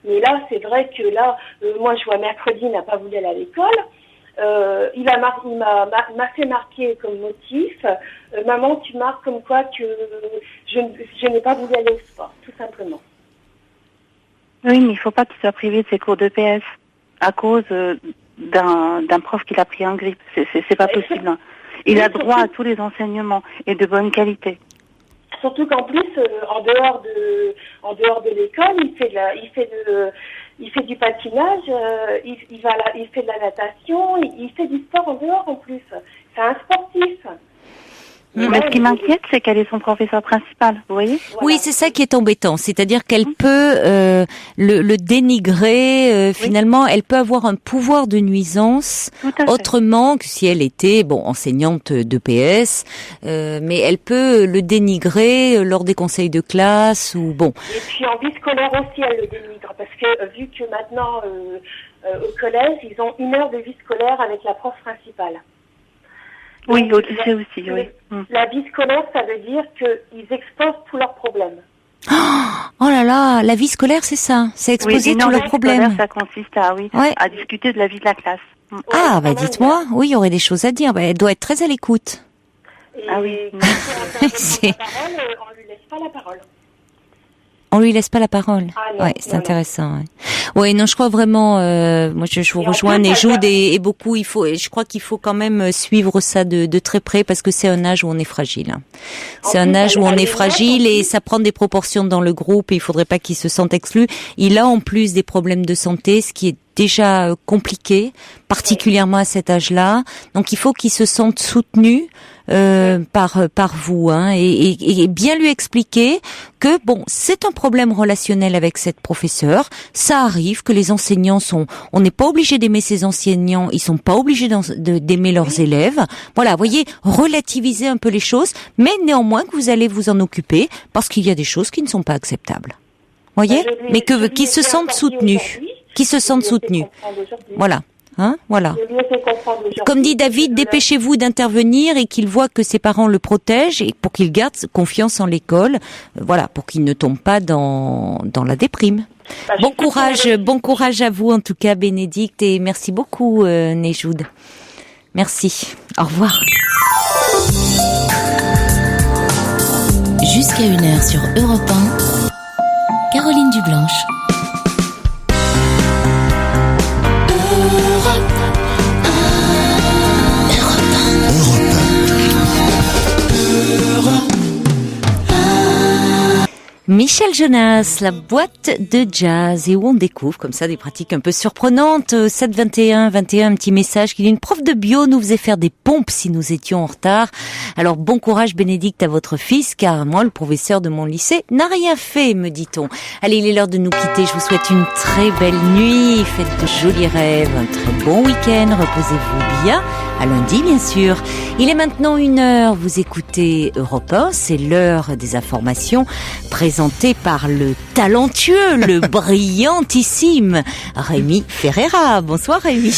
Mais là, c'est vrai que là, moi, je vois mercredi, il n'a pas voulu aller à l'école. Il m'a fait marquer comme motif, maman, tu marques comme quoi que je n'ai pas voulu aller au sport, tout simplement. Oui, mais il ne faut pas qu'il soit privé de ses cours d'EPS à cause d'un prof qui l'a pris en grippe. C'est pas possible. Il a droit à tous les enseignements et de bonne qualité. Surtout qu'en plus, en dehors de l'école, il fait du patinage, il fait de la natation, il fait du sport en dehors en plus. C'est un sportif. Mais ce qui m'inquiète, c'est qu'elle est son professeur principal, vous voyez ? Voilà. Oui, c'est ça qui est embêtant. C'est-à-dire qu'elle peut le dénigrer. Finalement, elle peut avoir un pouvoir de nuisance autrement que si elle était enseignante d'EPS. Mais elle peut le dénigrer lors des conseils de classe ou bon. Et puis en vie scolaire aussi, elle le dénigre parce que vu que maintenant au collège, ils ont 1 heure de vie scolaire avec la prof principale. Oui, au lycée aussi, oui. La vie scolaire, ça veut dire qu'ils exposent tous leurs problèmes. Oh là là, la vie scolaire, c'est ça. C'est exposer tous leurs problèmes. Ça consiste à discuter de la vie de la classe. Ah, dites-moi, oui, il y aurait des choses à dire. Elle doit être très à l'écoute. Ah oui. On lui laisse pas la parole. On lui laisse pas la parole. C'est intéressant. Oui, non, je crois vraiment. Moi, je vous rejoins, Nejud, et beaucoup. Je crois qu'il faut quand même suivre ça de très près parce que c'est un âge où on est fragile. C'est un âge où on est fragile et ça prend des proportions dans le groupe. Et il faudrait pas qu'il se sente exclu. Il a en plus des problèmes de santé, ce qui est déjà compliqué, particulièrement à cet âge-là. Donc, il faut qu'il se sente soutenu. Par vous et bien lui expliquer que c'est un problème relationnel avec cette professeure. Ça arrive que les enseignants on n'est pas obligé d'aimer ses enseignants, ils sont pas obligés d'aimer leurs élèves. Voilà, voyez, relativiser un peu les choses, mais néanmoins que vous allez vous en occuper parce qu'il y a des choses qui ne sont pas acceptables. Voyez, mais qu'ils se sentent soutenus, Voilà. Voilà. Comme dit David, dépêchez-vous d'intervenir et qu'il voit que ses parents le protègent et pour qu'il garde confiance en l'école, pour qu'il ne tombe pas dans la déprime. Bon courage à vous en tout cas, Bénédicte, et merci beaucoup, Nejud. Merci. Au revoir. Jusqu'à 1h sur Europe 1, Caroline Dublanche. Michel Jonas, la boîte de jazz, et où on découvre comme ça des pratiques un peu surprenantes. 7-21, un petit message qui dit: une prof de bio nous faisait faire des pompes si nous étions en retard. Alors bon courage Bénédicte à votre fils, car moi le professeur de mon lycée n'a rien fait, me dit-on. Allez, il est l'heure de nous quitter, je vous souhaite une très belle nuit, faites de jolis rêves, un très bon week-end, reposez-vous bien, à lundi bien sûr. Il est maintenant 1h, vous écoutez Europe 1, c'est l'heure des informations présenté par le talentueux, le brillantissime Rémi Ferreira. Bonsoir Rémi.